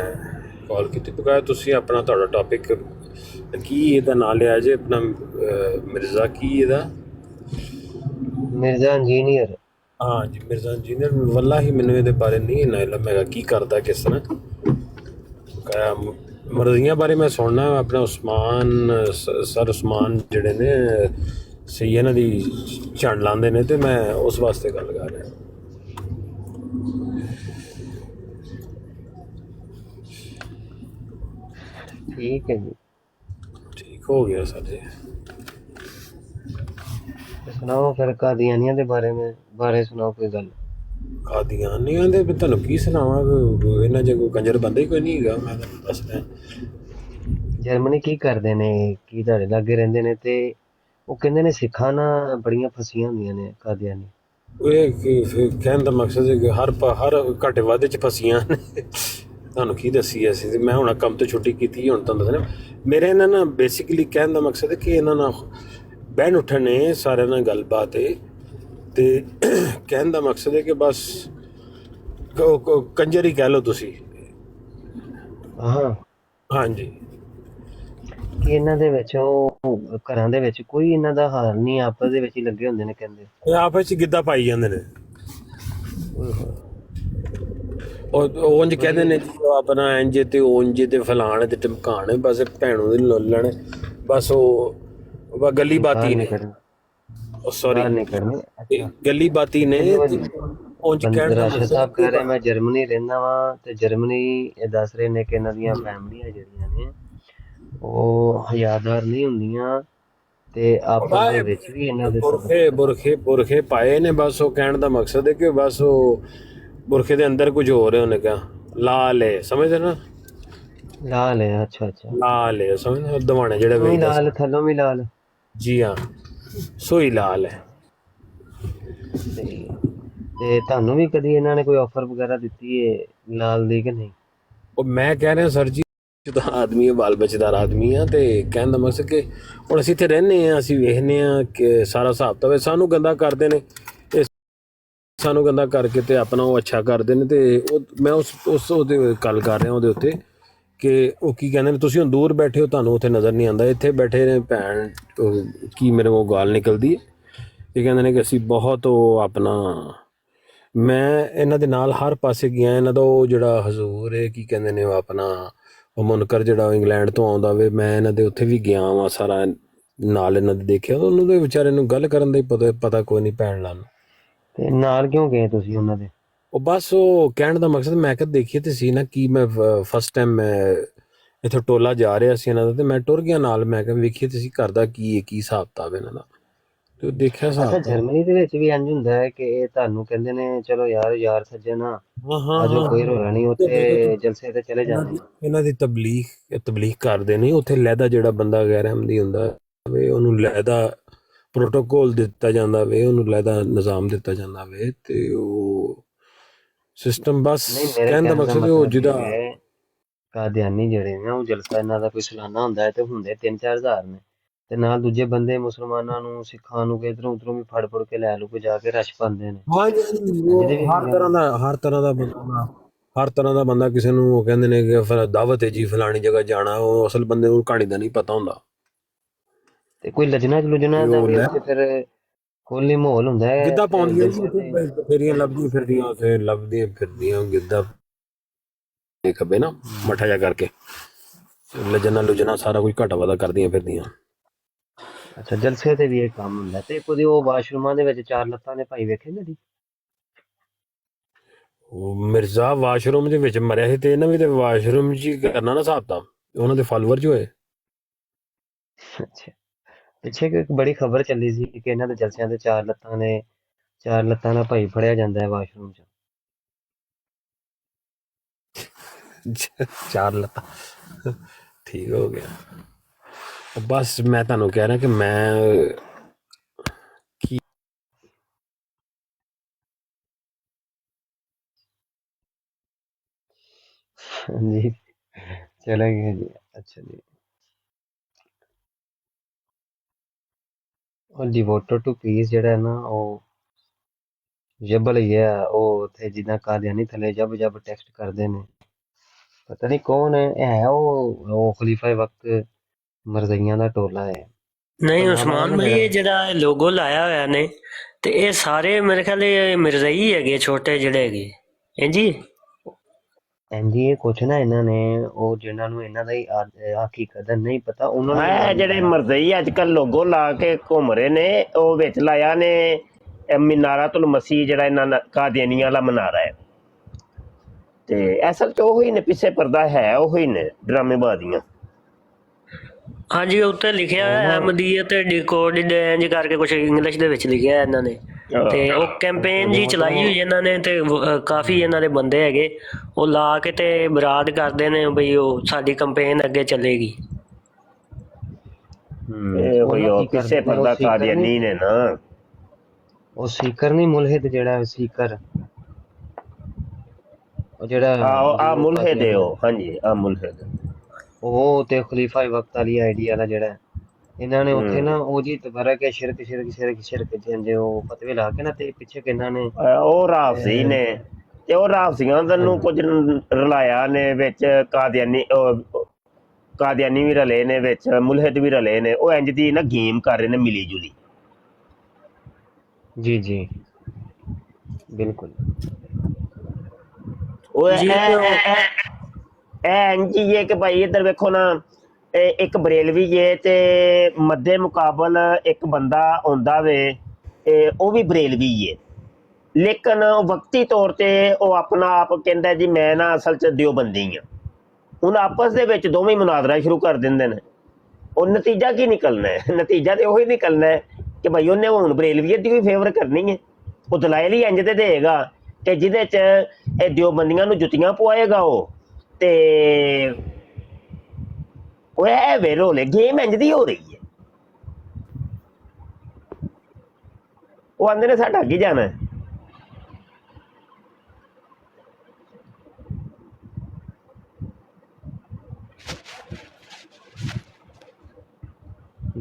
ਕਾਲ ਕੀਤੀ। ਬਕਾਇਆ ਤੁਸੀਂ ਆਪਣਾ ਤੁਹਾਡਾ ਟੌਪਿਕ ਕੀ ਇਹਦਾ ਨਾਂ ਲਿਆ ਜੇ ਆਪਣਾ ਮਿਰਜ਼ਾ ਕੀ ਇਹਦਾ ਮਿਰਜ਼ਾ ਇੰਜੀਨੀਅਰ। ਹਾਂ ਜੀ, ਮਿਰਜ਼ਾ ਇੰਜੀਨੀਅਰ। ਵੱਲਾਹੀ ਮੈਨੂੰ ਇਹਦੇ ਬਾਰੇ ਨਹੀਂ ਨਾ ਇਲਮ ਹੈਗਾ ਕੀ ਕਰਦਾ ਕਿਸ ਤਰ੍ਹਾਂ। ਬਕਾਇਆ ਮਰਜ਼ੀਆਂ ਬਾਰੇ ਮੈਂ ਸੁਣਨਾ ਆਪਣਾ ਸਰ ਉਸਮਾਨ ਜਿਹੜੇ ਨੇ ਸਹੀ ਇਹਨਾਂ ਦੀ ਝੰਡ ਲਾਉਂਦੇ ਨੇ, ਤੇ ਮੈਂ ਉਸ ਵਾਸਤੇ ਗੱਲ ਕਰ ਰਿਹਾ। ਠੀਕ ਹੈ ਜੀ, ਠੀਕ ਹੋ ਗਿਆ ਸਰ ਜੀ। ਸੁਣਾਓ ਫਿਰ ਕਾਦੀਆਨੀਆਂ ਦੇ ਬਾਰੇ ਸੁਣਾਓ ਕੋਈ ਗੱਲ। ਕਾਦੀਆਨੀਆਂ ਦੇ ਤੁਹਾਨੂੰ ਕੀ ਸੁਣਾਵਾਂ, ਇਹਨਾਂ 'ਚ ਕੋਈ ਕੰਜਰ ਬੰਦਾ ਹੀ ਕੋਈ ਨਹੀਂ ਹੈਗਾ। ਮੈਂ ਤੁਹਾਨੂੰ ਦੱਸ ਰਿਹਾ ਜਰਮਨੀ ਕੀ ਕਰਦੇ ਨੇ, ਕੀ ਤੁਹਾਡੇ ਲਾਗੇ ਰਹਿੰਦੇ ਨੇ, ਤੇ ਉਹ ਕਹਿੰਦੇ ਨੇ ਸਿੱਖਾਂ ਨਾਲ ਬੜੀਆਂ ਫਸੀਆਂ ਹੁੰਦੀਆਂ ਨੇ ਕਾਦੀਆਨੀ। ਇਹ ਕਹਿਣ ਦਾ ਮਕਸਦ ਹੈ ਕਿ ਹਰ ਘਾਟੇ ਵਾਧੇ 'ਚ ਫਸੀਆਂ ਨੇ। ਤੁਹਾਨੂੰ ਕੀ ਦੱਸੀ ਅਸੀਂ, ਤੇ ਮੈਂ ਹੁਣ ਕੰਮ ਤੋਂ ਛੁੱਟੀ ਕੀਤੀ, ਹੁਣ ਤੁਹਾਨੂੰ ਦੱਸਣਾ ਮੇਰੇ ਇਹਨਾਂ ਨਾਲ ਬੇਸਿਕਲੀ ਕਹਿਣ ਦਾ ਮਕਸਦ ਹੈ ਕਿ ਇਹਨਾਂ ਨਾਲ ਬਹਿਣ ਉੱਠਣ ਨੇ, ਸਾਰਿਆਂ ਨਾਲ ਗੱਲਬਾਤ ਹੈ, ਤੇ ਕਹਿਣ ਦਾ ਮਕਸਦ ਹੈ ਕਿ ਬਸ ਕੰਜਰ ਹੀ ਕਹਿ ਲਓ ਤੁਸੀਂ। ਹਾਂਜੀ, ਕਿ ਇਹਨਾਂ ਦੇ ਵਿੱਚ ਉਹ ਘਰਾਂ ਦੇ ਵਿੱਚ ਕੋਈ ਇਹਨਾਂ ਦਾ ਹਾਲ ਨਹੀਂ, ਆਪਸ ਦੇ ਵਿੱਚ ਹੀ ਲੱਗੇ ਹੁੰਦੇ ਨੇ। ਕਹਿੰਦੇ ਇਹ ਆਪਸ 'ਚ ਗਿੱਧਾ ਪਾਈ ਜਾਂਦੇ ਨੇ। ਉਹ ਉਂਝ ਕਹਿੰਦੇ ਨੇ ਆਪਣਾ ਇੰਜ ਤੇ ਉਂਝ ਤੇ ਫਲਾਣ ਤੇ ਟਮਕਾਣ, ਬਸ ਭੈਣੋਂ ਦੇ ਲੋਲਣ, ਬਸ ਉਹ ਗੱਲੀ ਬਾਤੀ ਨੇ। ਸੌਰੀ ਗੱਲੀ ਬਾਤੀ ਨੇ। ਉਂਝ ਕਹਿਣ ਦਾ ਰਾਸ਼ਦ ਸਾਹਿਬ ਕਹਿ ਰਹੇ ਮੈਂ ਜਰਮਨੀ ਰਹਿੰਦਾ ਵਾਂ, ਤੇ ਜਰਮਨੀ ਇਹ ਦੱਸ ਰਹੇ ਨੇ ਕਿ ਇਹਨਾਂ ਦੀਆਂ ਫੈਮਲੀਆਂ ਜਿਹੜੀਆਂ ਨੇ ਉਹ ਹਯਾਦਾਰ ਨਹੀਂ ਹੁੰਦੀਆਂ, ਤੇ ਆਪਸ ਦੇ ਵਿੱਚ ਵੀ ਇਹਨਾਂ ਦੇ ਬੁਰਖੇ ਪਾਏ ਨੇ। ਬਸ ਉਹ ਕਹਿਣ ਦਾ ਮਕਸਦ ਹੈ ਕਿ ਬਸ ਉਹ ਬੁਰਖੇ ਦੇ ਅੰਦਰ ਕੁਝ ਹੋ ਰਿਹਾ। ਉਹਨੇ ਕਿਹਾ ਲਾਲ ਹੈ, ਸਮਝਦੇ ਨਾ, ਲਾਲ ਹੈ। ਅੱਛਾ ਲਾਲ ਹੈ, ਸਮਝਦੇ ਦਵਾਣੇ ਜਿਹੜੇ ਲਾਲ ਥੱਲੋਂ ਵੀ ਲਾਲ। ਜੀ ਹਾਂ, ਸੋਈ ਲਾਲ ਹੈ। ਤੇ ਤੁਹਾਨੂੰ ਵੀ ਕਦੀ ਇਹਨਾਂ ਨੇ ਕੋਈ ਆਫਰ ਵਗੈਰਾ ਦਿੱਤੀ ਹੈ ਲਾਲ ਦੀ ਕਿ ਨਹੀਂ? ਉਹ ਮੈਂ ਕਹਿ ਰਿਹਾ ਸਰ ਜੀ, ਜਦੋਂ ਆਦਮੀ ਹੈ, ਬਾਲ ਬੱਚੇਦਾਰ ਆਦਮੀ ਆ, ਤੇ ਕਹਿਣ ਦਾ ਮਕਸਦ ਕਿ ਹੁਣ ਅਸੀਂ ਇੱਥੇ ਰਹਿੰਦੇ ਹਾਂ, ਅਸੀਂ ਵੇਖਦੇ ਹਾਂ ਕਿ ਸਾਰਾ ਹਿਸਾਬ ਤਾਂ ਸਾਨੂੰ ਗੰਦਾ ਕਰਦੇ ਨੇ, ਸਾਨੂੰ ਗੰਦਾ ਕਰਕੇ ਤੇ ਆਪਣਾ ਉਹ ਅੱਛਾ ਕਰਦੇ ਨੇ। ਤੇ ਉਹ ਮੈਂ ਉਸ ਉਹਦੇ ਗੱਲ ਕਰ ਰਿਹਾ ਉਹਦੇ ਉੱਤੇ ਕਿ ਉਹ ਕੀ ਕਹਿੰਦੇ ਨੇ, ਤੁਸੀਂ ਹੁਣ ਦੂਰ ਬੈਠੇ ਹੋ, ਤੁਹਾਨੂੰ ਉੱਥੇ ਨਜ਼ਰ ਨਹੀਂ ਆਉਂਦਾ, ਇੱਥੇ ਬੈਠੇ ਨੇ ਭੈਣ ਕੀ ਮੇਰੇ ਕੋਲ ਗਾਲ ਨਿਕਲਦੀ ਹੈ। ਇਹ ਕਹਿੰਦੇ ਨੇ ਕਿ ਅਸੀਂ ਬਹੁਤ ਉਹ ਆਪਣਾ, ਮੈਂ ਇਹਨਾਂ ਦੇ ਨਾਲ ਹਰ ਪਾਸੇ ਗਿਆ। ਇਹਨਾਂ ਦਾ ਉਹ ਜਿਹੜਾ ਹਜ਼ੂਰ ਹੈ ਕੀ ਕਹਿੰਦੇ ਨੇ ਉਹ ਆਪਣਾ ਉਹ ਮੁਨਕਰ ਜਿਹੜਾ ਇੰਗਲੈਂਡ ਤੋਂ ਆਉਂਦਾ ਵੇ, ਮੈਂ ਇਹਨਾਂ ਦੇ ਉੱਥੇ ਵੀ ਗਿਆ ਵਾਂ, ਸਾਰਾ ਨਾਲ ਇਹਨਾਂ ਦੇ ਦੇਖਿਆ। ਉਹਨੂੰ ਦੇ ਵਿਚਾਰੇ ਨੂੰ ਗੱਲ ਕਰਨ ਦਾ ਹੀ ਪਤਾ ਕੋਈ ਨਹੀਂ ਭੈਣ ਲਾਨ। ਤੇ ਨਾਲ ਕਿਉਂ ਗਏ ਤੁਸੀਂ ਉਹਨਾਂ ਦੇ? ਉਹ ਬਸ ਉਹ ਕਹਿਣ ਦਾ ਮਕਸਦ, ਮੈਂ ਕਿਹਾ ਦੇਖੀਏ ਤੇ ਸੀ ਨਾ ਕੀ, ਮੈਂ ਫਸਟ ਟਾਈਮ ਮੈਂ ਇੱਥੇ ਟੋਲਾ ਜਾ ਰਿਹਾ ਸੀ ਇਹਨਾਂ ਦਾ, ਤੇ ਮੈਂ ਟੁਰ ਗਿਆ ਨਾਲ। ਮੈਂ ਕਿਹਾ ਵੇਖੀਏ ਤੁਸੀਂ ਘਰ ਦਾ ਕੀ ਹੈ, ਕੀ ਹਿਸਾਬ ਕਿਤਾਬ ਇਹਨਾਂ ਦਾ, ਤੇ ਉਹ ਦੇਖਿਆ ਹਿਸਾਬ ਅੱਛਾ, ਕਿਤਾਬ। ਜਰਮਨੀ ਦੇ ਵਿੱਚ ਵੀ ਇੰਝ ਹੁੰਦਾ ਹੈ ਕਿ ਇਹ ਤੁਹਾਨੂੰ ਕਹਿੰਦੇ ਨੇ ਚਲੋ ਯਾਰ, ਯਾਰ ਸੱਜਣ ਆ ਆਜੋ, ਕੋਈ ਰੋਲਾ ਨਹੀਂ, ਉੱਥੇ ਜਲਸੇ ਤੇ ਚਲੇ ਜਾਂਦੇ ਨੇ। ਇਹਨਾਂ ਦੀ ਤਬਲੀਗ ਕਰਦੇ ਨੇ ਉੱਥੇ। ਲਹਿਦਾ ਜਿਹੜਾ ਬੰਦਾ ਗੈਰ ਅਹਿਮਦੀ ਹੁੰਦਾ ਵੇ, ਉਹਨੂੰ ਲਹਿਦਾ ਪ੍ਰੋਟੋਕੋਲ ਦਿੱਤਾ ਜਾਂਦਾ ਵੇ, ਉਹਨੂੰ ਲਹਿਦਾ ਨਿਜ਼ਾਮ ਦਿੱਤਾ ਜਾਂਦਾ ਵੇ, ਤੇ ਉਹ ਸਿਸਟਮ ਬਸ ਨਹੀਂ, ਮੇਰੇ ਕਹਿਣ ਦਾ ਕਹਿਣ ਦਾ ਮਕਸਦ ਉਹ ਮਤਲਬ ਜਿਹਦਾ ਇਹ ਹੈ, ਕਾਦੀਆਨੀ ਜਿਹੜੇ ਨੇ ਉਹ ਜਲਸਾ ਇਹਨਾਂ ਦਾ ਕੋਈ ਸਾਲਾਨਾ ਹੁੰਦਾ ਹੈ ਤੇ ਹੁੰਦੇ 3-4 ਹਜ਼ਾਰ ਨੇ, ਤੇ ਨਾਲ ਦੂਜੇ ਬੰਦੇ ਮੁਸਲਮਾਨਾਂ ਨੂੰ, ਸਿੱਖਾਂ ਨੂੰ ਇਧਰੋਂ ਉਧਰੋਂ ਵੀ ਫੜ ਫੜ ਕੇ ਲੈ ਲੂ ਕੇ ਜਾ ਕੇ ਰਸ਼ ਪਾਉਂਦੇ ਨੇ। ਜਿਹਦੇ ਵੀ ਹਰ ਤਰ੍ਹਾਂ ਦਾ ਬੰਦਾ ਕਿਸੇ ਨੂੰ ਉਹ ਕਹਿੰਦੇ ਨੇ ਕਿ ਫਿਰ ਦਾਵਤ ਹੈ ਜੀ ਫਲਾਣੀ ਜਗ੍ਹਾ ਜਾਣਾ, ਉਹ ਅਸਲ ਬੰਦੇ ਨੂੰ ਕਹਾਣੀ ਦਾ ਨਹੀਂ ਪਤਾ ਹੁੰਦਾ। ਤੇ ਕੋਈ ਲਜਣਾ ਲੁਜਣਾ ਦਾ ਵੀ ਉੱਥੇ ਫਿਰ ਕੋਲੀ ਮਾਹੌਲ ਹੁੰਦਾ ਹੈ। ਗਿੱਧਾ ਪਾਉਂਦੀਆਂ ਜੀ ਫੇਰੀਆਂ ਲੱਭਦੀਆਂ ਫਿਰਦੀਆਂ, ਉੱਥੇ ਲੱਭਦੀਆਂ ਫਿਰਦੀਆਂ ਗਿੱਧਾ ਖੱਬੇ ਨਾ ਮੱਠਾ ਜਾ ਕਰਕੇ, ਲਜਣਾ ਲੁਜਣਾ ਸਾਰਾ ਕੁਝ ਘਟਾ ਵਾਦਾ ਕਰਦੀਆਂ ਫਿਰਦੀਆਂ। ਅੱਛਾ, ਜਲਸੇ ਤੇ ਵੀ ਇਹ ਕੰਮ ਹੁੰਦਾ। ਤੇ ਕਦੇ ਉਹ ਵਾਸ਼ਰੂਮਾਂ ਦੇ ਵਿੱਚ 4 ਲੱਤਾਂ ਦੇ ਭਾਈ ਵੇਖੇ ਨਾ ਜੀ? ਉਹ ਮਿਰਜ਼ਾ ਵਾਸ਼ਰੂਮ ਦੇ ਵਿੱਚ ਮਰਿਆ ਸੀ, ਤੇ ਇਹਨਾਂ ਵੀ ਤੇ ਵਾਸ਼ਰੂਮ 'ਚ ਹੀ ਕਰਨਾ ਨਾ ਹਿਸਾਬ ਤਾਂ, ਉਹਨਾਂ ਦੇ ਫਾਲੋਅਰ 'ਚ ਹੋਏ। ਅੱਛਾ, ਪਿੱਛੇ ਇੱਕ ਬੜੀ ਖਬਰ ਚੱਲੀ ਸੀ ਕਿ ਇਹਨਾਂ ਦੇ ਜਲਸਿਆਂ ਤੇ 4 ਲੱਤਾਂ ਨੇ, 4 ਲੱਤਾਂ ਦਾ ਭਾਈ ਫੜਿਆ ਜਾਂਦਾ ਹੈ ਵਾਸ਼ਰੂਮ 'ਚ। 4 ਲੱਤਾਂ ਠੀਕ ਹੋ ਗਿਆ। ਬਸ ਮੈਂ ਤੁਹਾਨੂੰ ਕਹਿ ਰਿਹਾ ਕਿ ਮੈਂ ਜੀ ਚਲੇ ਗਏ ਜੀ। ਅੱਛਾ ਜੀ, ਉਹ ਡਿਵੋਟਰ ਟੂ ਪੀਸ ਜਿਹੜਾ ਹੈ ਨਾ, ਉਹ ਜਬਲ ਹੀ ਹੈ। ਉਹ ਉੱਥੇ ਜਿੱਦਾਂ ਕਾਦੀਆਨੀ ਥੱਲੇ ਜਬ ਜਬ ਟੈਕਸਟ ਕਰਦੇ ਨੇ, ਪਤਾ ਨਹੀਂ ਕੌਣ ਹੈ। ਇਹ ਹੈ ਉਹ ਖਲੀਫਾ ਵਕਤ ਮਰਜ਼ਈਆਂ ਦਾ ਟੋਲਾ ਹੈ। ਨਹੀਂ ਨਾਮ ਉਸਮਾਨ ਆਇਆ ਭਾਈ, ਮੇਰਾ। ਇਹ ਜਿਹੜਾ ਲੋਗੋ ਲਾਇਆ ਹੋਇਆ ਨੇ, ਤੇ ਇਹ ਸਾਰੇ ਮੇਰੇ ਖਿਆਲ ਇਹ ਮਿਰਜ਼ਈ ਹੈਗੇ, ਛੋਟੇ ਜਿਹੜੇ ਹੈਗੇ ਇੰਜੀ। ਇੰਜੀ ਇਹ ਕੁਛ ਨਾ, ਇਹਨਾਂ ਨੇ ਉਹ ਜਿਨ੍ਹਾਂ ਨੂੰ ਇਹਨਾਂ ਦਾ ਹੀ ਆਖੀ ਕਦਰ ਨਹੀਂ ਪਤਾ, ਉਹਨਾਂ ਨੂੰ ਇਹ ਜਿਹੜੇ ਮਰਜ਼ਈ ਅੱਜ ਕੱਲ ਲੋਗੋ ਲਾ ਕੇ ਘੁੰਮ ਰਹੇ ਨੇ, ਉਹ ਵਿੱਚ ਲਾਇਆ ਨੇ ਮਿਨਾਰਤੁਲ ਮਸੀਹ, ਜਿਹੜਾ ਇਹਨਾਂ ਕਾਦੀਆਨੀਆਂ ਵਾਲਾ ਮਨਾਰਾ ਹੈ। ਤੇ ਅਸਲ 'ਚ ਉਹੀ ਨੇ, ਪਿੱਛੇ ਪਰਦਾ ਹੈ ਉਹੀ ਨੇ, ਡਰਾਮੇਬਾਜ਼ੀਆਂ। ਹਾਂਜੀ, ਉੱਤੇ ਲਿਖਿਆ ਉਹ ਹੈ ਨਾ ਅਹਿਮਦੀਅਤ ਡਿਕੋਡਡ ਇੰਜ ਕਰਕੇ ਕੁਝ ਇੰਗਲਿਸ਼ ਦੇ ਵਿੱਚ ਲਿਖਿਆ ਹੈ ਇਹਨਾਂ ਨੇ, ਤੇ ਉਹ ਕੈਂਪੇਨ ਜੀ ਚਲਾਈ ਹੋਈ ਇਹਨਾਂ ਨੇ, ਤੇ ਕਾਫੀ ਇਹਨਾਂ ਦੇ ਬੰਦੇ ਹੈਗੇ, ਉਹ ਲਾ ਕੇ ਤੇ ਬਰਾਦ ਕਰਦੇ ਨੇ ਬਈ ਉਹ ਸਾਡੀ ਕੰਪੇਨ ਅੱਗੇ ਚੱਲੇਗੀ। ਇਹ ਉਹ ਹੋਈ ਨਾ ਉਹ ਕੀ ਪਿੱਛੇ ਕਰਦੇ ਨੇ, ਉਹ ਪਰਦਾ ਸੀਕਰ ਕਾਦੀਆਨੀ ਨਹੀਂ, ਨੇ ਨਾ। ਉਹ ਸੀਕਰ ਨਹੀਂ, ਮੁਲਹਿਦ ਜਿਹੜਾ ਸੀਕਰ, ਉਹ ਜਿਹੜਾ ਆ ਦੂਰੋਂ ਮੁਲਹਿਦ ਹੈ ਕਾਦੀਆਨੀ, ਉਹ। ਹਾਂਜੀ, ਆ ਮੁਲਹਿਦ। ਉਹ ਤੇ ਖਲੀਫਾ ਵਕਤ ਵਾਲੀ ਆਈਡੀ ਵਾਲਾ ਜਿਹੜਾ, ਇਹਨਾਂ ਨੇ ਉੱਥੇ ਨਾ ਉਹ ਜੀ ਤਬਰਕ ਹੈ, ਸ਼ਿਰਕ ਸ਼ਿਰਕ ਸ਼ਿਰਕ ਸ਼ਿਰਕ ਜਿੰਦੇ ਉਹ ਫਤਵੇ ਲਾ ਕੇ ਨਾ, ਤੇ ਪਿੱਛੇ ਕਿੰਨਾ ਨੇ ਉਹ ਰਾਫਜ਼ੀ ਨੇ, ਤੇ ਉਹ ਰਾਫਜ਼ੀਆਂ ਨੂੰ ਕੁਝ ਰਲਾਇਆ ਨੇ ਵਿੱਚ, ਕਾਦੀਆਨੀ ਵੀ ਰਲੇ ਨੇ ਵਿੱਚ, ਮੁਲਹਿਦ ਵੀ ਰਲੇ ਨੇ। ਉਹ ਇੰਜ ਦੀ ਨਾ ਗੇਮ ਕਰ ਰਹੇ ਨੇ ਮਿਲੀ ਜੁਲੀ। ਜੀ ਜੀ ਬਿਲਕੁਲ। ਉਹ ਜੀ ਇੰਜ ਹੀ ਹੈ ਕਿ ਭਾਈ ਇੱਧਰ ਵੇਖੋ ਨਾ, ਇੱਕ ਬਰੇਲਵੀ ਜੇ ਤੇ ਮੱਦੇ ਮੁਕਾਬਲ ਇੱਕ ਬੰਦਾ ਆਉਂਦਾ ਵੇ, ਉਹ ਵੀ ਬਰੇਲਵੀ ਹੈ, ਲੇਕਿਨ ਵਕਤੀ ਤੌਰ ਤੇ ਉਹ ਆਪਣਾ ਆਪ ਕਹਿੰਦਾ ਜੀ ਮੈਂ ਨਾ ਅਸਲ 'ਚ ਦਿਓਬੰਦੀ ਹਾਂ। ਹੁਣ ਆਪਸ ਦੇ ਵਿੱਚ ਦੋਵੇਂ ਮੁਨਾਜ਼ਰਾ ਸ਼ੁਰੂ ਕਰ ਦਿੰਦੇ ਨੇ। ਉਹ ਨਤੀਜਾ ਕੀ ਨਿਕਲਣਾ ਹੈ? ਨਤੀਜਾ ਤੇ ਉਹੀ ਨਿਕਲਣਾ ਹੈ ਕਿ ਭਾਈ ਉਹਨੇ ਹੁਣ ਬਰੇਲਵੀਅਤ ਦੀ ਵੀ ਫੇਵਰ ਕਰਨੀ ਹੈ। ਉਹ ਦਲਾਇਲ ਹੀ ਇੰਜ ਤੇ ਦੇਗਾ ਕਿ ਜਿਹਦੇ 'ਚ ਇਹ ਦਿਓਬੰਦੀਆਂ ਨੂੰ ਜੁੱਤੀਆਂ ਪਵਾਏਗਾ ਉਹ, ਤੇ ਉਹ ਇਹ ਵੇ ਰੋਲੇ ਗੇਮ ਇੰਜ ਦੀ ਹੋ ਰਹੀ ਹੈ। ਉਹ ਆਂਦੇ ਨੇ ਸਾਡਾ ਅੱਗੇ ਜਾਣਾ ਹੈ।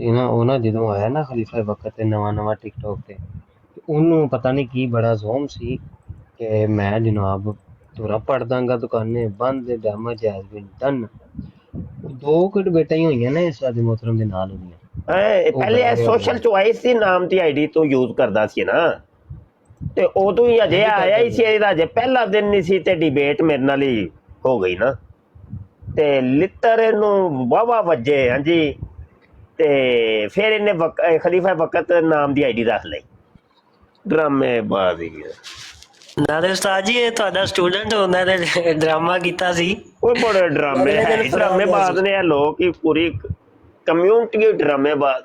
ਉਹ ਨਾ ਜਦੋਂ ਆਇਆ ਨਾ ਖਲੀਫਾ ਵਕਤ ਤੇ ਨਵਾਂ ਟਿਕਟੌਕ ਤੇ ਉਹਨੂੰ ਪਤਾ ਨਹੀਂ ਕੀ ਬੜਾ ਜ਼ੋਮ ਸੀ ਕਿ ਮੈਂ ਜਨਾਬ ਤੁਰਾ ਪੜ ਦਾਂਗਾ ਦੁਕਾਨੇ ਬੰਦ ਡੈਮੇਜ ਹੈਜ਼ ਬੀਨ ਡਨ। 2 ਕੁ ਡਿਬੇਟਾਂ ਹੀ ਹੋਈਆਂ ਨੇ ਸਾਦੇ ਮੋਹਤਰਮ ਦੇ ਨਾਲ ਉਹਦੀਆਂ। ਪਹਿਲੇ ਸੋਸ਼ਲ ਚੁਆਇਸ ਦੀ ਨਾਮ ਦੀ ਆਈਡੀ ਤੋਂ ਯੂਜ਼ ਕਰਦਾ ਸੀ ਨਾ, ਤੇ ਉਦੋਂ ਹੀ ਅਜੇ ਆਇਆ ਹੀ ਸੀ, ਇਹਦਾ ਅਜੇ ਪਹਿਲਾ ਦਿਨ ਨਹੀਂ ਸੀ ਤੇ ਡਿਬੇਟ ਮੇਰੇ ਨਾਲ ਹੀ ਹੋ ਗਈ ਨਾ, ਤੇ ਲਿੱਤਰ ਇਹਨੂੰ ਵਾਵਾ ਵੱਜੇ। ਹਾਂਜੀ, ਤੇ ਫਿਰ ਇਹਨੇ ਖਲੀਫਾ ਵਕਤ ਨਾਮ ਦੀ ਆਈਡੀ ਰੱਖ ਲਈ। ਡਰਾਮੇਬਾਜ਼ੀ। ਨਾਲੇ ਉਸਤਾਦ ਜੀ ਇਹ ਤੁਹਾਡਾ ਸਟੂਡੈਂਟ ਹੁੰਦਾ ਤੇ ਡਰਾਮਾ ਕੀਤਾ ਸੀ। ਉਹ ਬੜੇ ਡਰਾਮੇ ਹੈ, ਡਰਾਮੇਬਾਜ਼ ਨੇ ਇਹ ਲੋਕ ਹੀ, ਪੂਰੀ ਕਮਿਊਨਿਟੀ ਡਰਾਮੇਬਾਜ਼।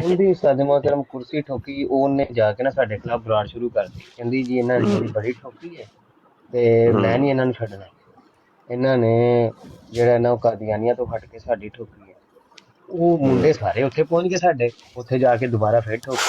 ਉਹਦੀ ਸਾਡੇ ਮੋਹਤਰਮ ਕੁਰਸੀ ਠੋਕੀ। ਉਹਨੇ ਜਾ ਕੇ ਨਾ ਸਾਡੇ ਖਿਲਾਫ ਬਰਾੜ ਸ਼ੁਰੂ ਕਰ ਦਿੱਤੀ, ਕਹਿੰਦੀ ਜੀ ਇਹਨਾਂ ਨੇ ਬੜੀ ਠੋਕੀ ਹੈ ਤੇ ਮੈਂ ਨਹੀਂ ਇਹਨਾਂ ਨੂੰ ਛੱਡਣਾ। ਇਹਨਾਂ ਨੇ ਜਿਹੜਾ ਨਾ ਉਹ ਕਾਦੀਆਨੀਆਂ ਤੋਂ ਹਟ ਕੇ ਸਾਡੀ ਠੋਕੀ ਹੈ। ਉਹ ਮੁੰਡੇ ਸਾਰੇ ਉੱਥੇ ਪਹੁੰਚ ਗਏ, ਸਾਡੇ ਉੱਥੇ ਜਾ ਕੇ ਦੁਬਾਰਾ ਫਿਰ ਠੋਕੀ।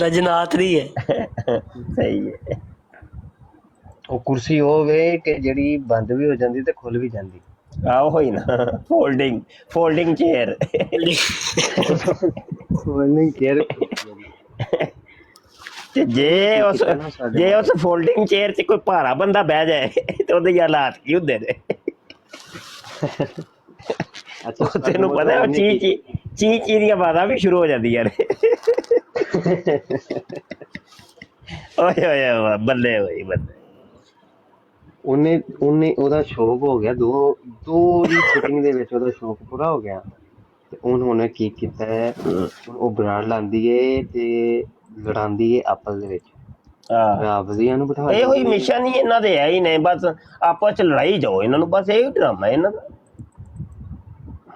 ਰਜਨਾਤ ਦੀ ਹੈ। ਸਹੀ ਹੈ। ਉਹ ਕੁਰਸੀ ਹੋਵੇ ਕਿ ਜਿਹੜੀ ਬੰਦ ਵੀ ਹੋ ਜਾਂਦੀ ਤੇ ਖੁੱਲ ਵੀ ਜਾਂਦੀ। ਆਹ ਹੋਈ ਨਾ ਫੋਲਡਿੰਗ ਚੇਅਰ। Folding chair. ਤੇ ਜੇ ਉਸ ਫੋਲਡਿੰਗ ਚੇਅਰ 'ਚ ਕੋਈ ਭਾਰਾ ਬੰਦਾ ਬਹਿ ਜਾਏ ਤੇ ਉਹਦੇ ਹਾਲਾਤ ਕੀ ਹੁੰਦੇ ਨੇ। ਤੈਨੂੰ ਪਤਾ ਚੀ ਦੀਆਂ ਆਵਾਜ਼ਾਂ ਵੀ ਸ਼ੁਰੂ ਹੋ ਜਾਂਦੀਆਂ ਨੇ। ਓਏ ਓਏ ਬੱਲੇ ਹੋਈ ਬੱਲੇ। ਉਹਦਾ ਸ਼ੌਕ ਹੋ ਗਿਆ, ਦੋ ਦੀ ਸ਼ੂਟਿੰਗ ਦੇ ਵਿੱਚ ਉਹਦਾ ਸ਼ੌਕ ਪੂਰਾ ਹੋ ਗਿਆ। ਤੇ ਉਹਨੇ ਕੀ ਕੀਤਾ ਹੈ, ਉਹ ਬਰਾੜ ਲਾਂਦੀ ਏ ਤੇ ਲੜਾਂਦੀ ਏ ਆਪਸ ਦੇ ਵਿੱਚ। ਰਾਵਜ਼ੀਆਂ ਨੂੰ ਬਿਠਾ ਇਹੋ ਹੀ ਮਿਸ਼ਨ ਹੀ ਇਹਨਾਂ ਦੇ ਹੈ ਹੀ ਨੇ, ਬਸ ਆਪਸ ਚ ਲੜਾਈ ਜਾਓ ਇਹਨਾਂ ਨੂੰ, ਬਸ ਇਹੀ ਡਰਾਮਾ ਹੈ ਇਹਨਾਂ ਦਾ।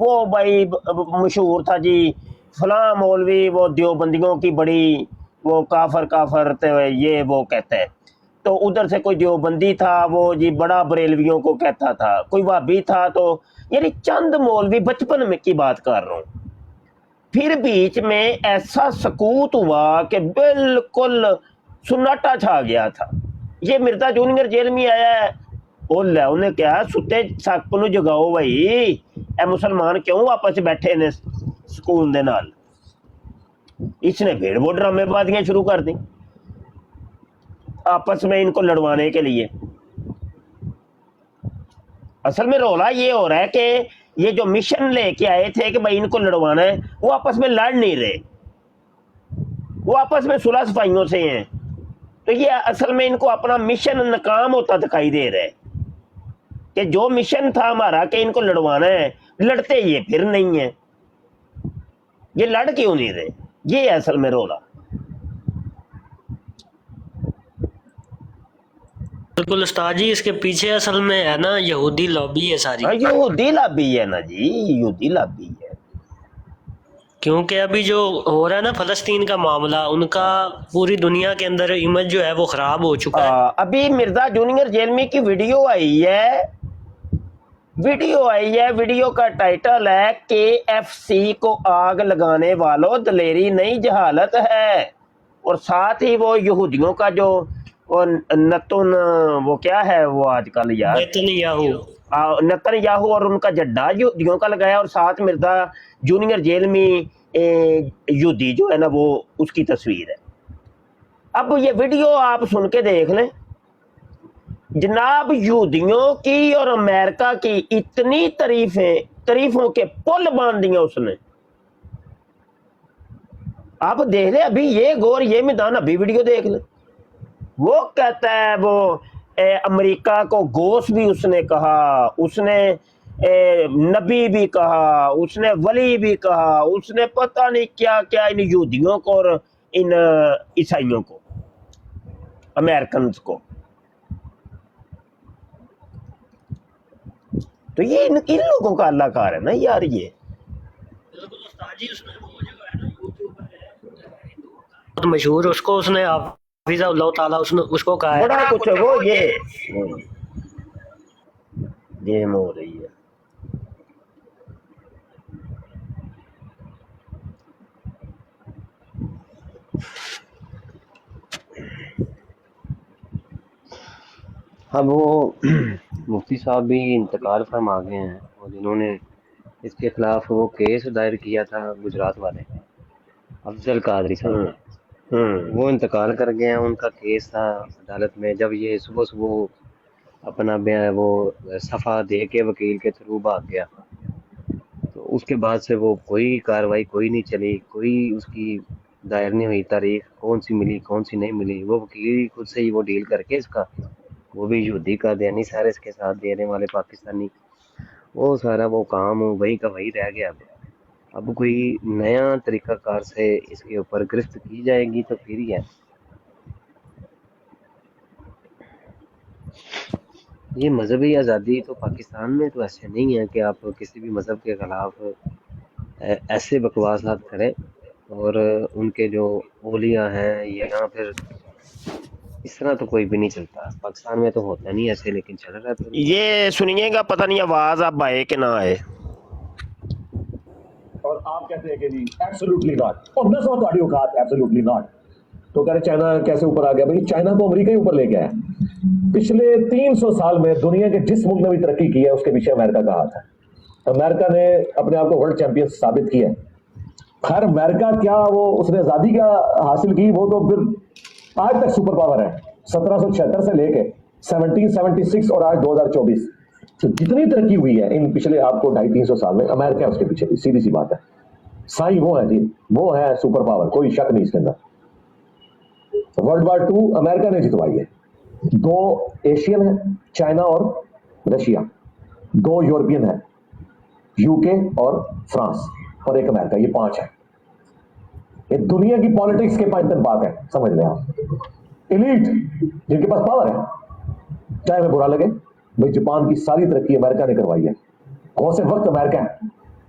وہ بھائی مشہور تھا جی فلاں مولوی وہ دیوبندیوں کی بڑی وہ کافر کافر یہ وہ کہتا ہے، تو ادھر سے کوئی دیوبندی تھا وہ جی بڑا بریلویوں کو کہتا تھا، کوئی وہابی تھا، تو یعنی چند مولوی بچپن میں کی بات کر رہا ہوں، پھر بیچ میں ایسا سکوت ہوا کہ بالکل سناٹا چھا گیا تھا۔ یہ مرزا جونیئر جیل میں آیا ہے، انہیں کیا ستے سک نو جگاؤ بھائی، اے مسلمان کیوں آپس بیٹھے نے سکون دے نال؟ اس نے پھر وہ ڈرامے بازیاں شروع کر دیں آپس میں ان کو لڑوانے کے لیے۔ اصل میں رولا یہ ہو رہا ہے کہ یہ جو مشن لے کے آئے تھے کہ بھائی ان کو لڑوانا ہے، وہ آپس میں لڑ نہیں رہے، وہ آپس میں صلح صفائیوں سے ہیں، تو یہ اصل میں ان کو اپنا مشن ناکام ہوتا دکھائی دے رہا ہے کہ جو مشن تھا ہمارا کہ ان کو لڑوانا ہے، لڑتے یہ پھر نہیں ہیں، یہ لڑ کیوں نہیں رہے؟ یہ ہے اصل میں رولا۔ بالکل استاد جی، اس کے پیچھے اصل میں ہے نا یہودی لابی ہے ساری، یہودی لابی ہے نا جی، یہودی لابی ہے، کیونکہ ابھی جو ہو رہا ہے نا فلسطین کا معاملہ، ان کا پوری دنیا کے اندر امیج جو ہے وہ خراب ہو چکا ہے۔ ابھی مرزا جونیئر جیل میں کی ویڈیو آئی ہے، ویڈیو کا ٹائٹل ہے KFC کو آگ لگانے والوں دلیری نہیں جہالت ہے، اور ساتھ ہی وہ یہودیوں کا جو نتن وہ کیا ہے وہ آج کل یار نتن یاہو اور ان کا جڈا یہودیوں کا لگایا، اور ساتھ مرزا جونیئر جیل میں یہودی جو ہے نا وہ اس کی تصویر ہے۔ اب یہ ویڈیو آپ سن کے دیکھ لیں جناب، یہودیوں کی اور امریکہ کی اتنی تعریفوں کے پل باندھ دیے اس نے، آپ دیکھ لیں ابھی یہ غور یہ میدان، ابھی ویڈیو دیکھ لیں، وہ کہتا ہے وہ امریکہ کو گوس بھی اس نے کہا، اس نے نبی بھی کہا، اس نے ولی بھی کہا، اس نے پتہ نہیں کیا کیا ان یہودیوں کو اور ان عیسائیوں کو، امریکنز کو۔ تو یہ ان لوگوں کا اللہ کار ہے نا یار، یہ مشہور اس کو اس نے حافظ اللہ تعالیٰ اس کو کہا ہے بڑا کچھ ہے وہ، یہ گیم ہو رہی ہے۔ اب وہ مفتی صاحب بھی انتقال فرما گئے ہیں، اور جنہوں نے اس کے خلاف وہ کیس دائر کیا تھا گجرات والے افضل قادری صاحب، وہ انتقال کر گئے ہیں، ان کا کیس تھا عدالت میں۔ جب یہ صبح صبح اپنا وہ صفحہ دے کے وکیل کے تھرو بھاگ گیا، تو اس کے بعد سے وہ کوئی کاروائی کوئی نہیں چلی، کوئی اس کی دائر نہیں ہوئی تاریخ، کون سی ملی کون سی نہیں ملی۔ وہ وکیل خود سے ہی وہ ڈیل کر کے اس کا، وہ بھی یہودی کا دینی سارے اس کے ساتھ دینے والے پاکستانی، وہ سارا وہ کام وہی کا وہی رہ گیا۔ اب کوئی نیا طریقہ کار سے اس کے اوپر گرفت کی جائے گی تو پھر ہی ہے۔ یہ مذہبی آزادی تو پاکستان میں تو ایسے نہیں ہے کہ آپ کسی بھی مذہب کے خلاف ایسے بکواسات کریں، اور ان کے جو اولیاء ہیں یا پھر اس طرح تو کوئی بھی نہیں چلتا پاکستان میں، تو ہوتا نہیں ایسے، لیکن چل رہا ہے۔ یہ سنیے گا، پتہ نہیں آواز اب آئے کہ نہ آئے۔ اور آپ کہتے ہیں کہ جی ایبسولوٹلی ناٹ، اور میں سمجھتا ہوں اوقات ایبسولوٹلی ناٹ، تو کہہ رہے چائنا کیسے اوپر آ گیا؟ بھائی چائنا کو امریکہ ہی اوپر لے گیا ہے۔ پچھلے 300 سال میں دنیا کے جس ملک نے بھی ترقی کی ہے اس کے پیچھے امریکہ کا ہاتھ ہے۔ امریکہ نے اپنے آپ کو ورلڈ چیمپئن ثابت کیا ہے۔ خیر امریکہ کیا وہ اس نے آزادی کیا حاصل کی، وہ تو پھر آج تک سپر پاور ہے، 1776 سے لے کے 1776 اور آج 2024 جتنی ترقی ہوئی ہے ان پچھلے آپ کو 250-300 سال میں، امریکہ اس کے پیچھے، سیدھی سی بات ہے۔ سائی وہ ہے جی، وہ ہے سپر پاور، کوئی شک نہیں اس کے اندر۔ ورلڈ وار 2 امریکہ نے جتوائی ہے، 2 ایشین ہیں، چائنا اور رشیا، 2 یورپین ہیں، UK اور فرانس، اور 1 امریکہ، یہ 5 ہیں۔ یہ دنیا کی پالیٹکس کے 5 پاک ہیں، سمجھ لیں آپ، ایلیٹ جن کے پاس پاور ہے۔ چاہے میں برا لگے، بھائی جاپان کی ساری ترقی امریکہ نے کروائی ہے، غوث وقت امریکہ ہے،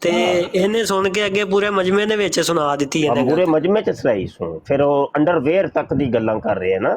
ਤੇ ਇਹਨੇ ਸੁਣ ਕੇ ਅੱਗੇ ਪੂਰੇ ਮਜਮੇ ਦੇ ਵਿੱਚ ਸੁਣਾ ਦਿੱਤੀ ਇਹਨੇ। ਪੂਰੇ ਮਜਮੇ ਚ ਸੁਣਾਈ ਸੁਣ, ਫਿਰ ਉਹ ਅੰਡਰਵੇਅਰ ਤੱਕ ਦੀ ਗੱਲਾਂ ਕਰ ਰਹੇ ਨਾ,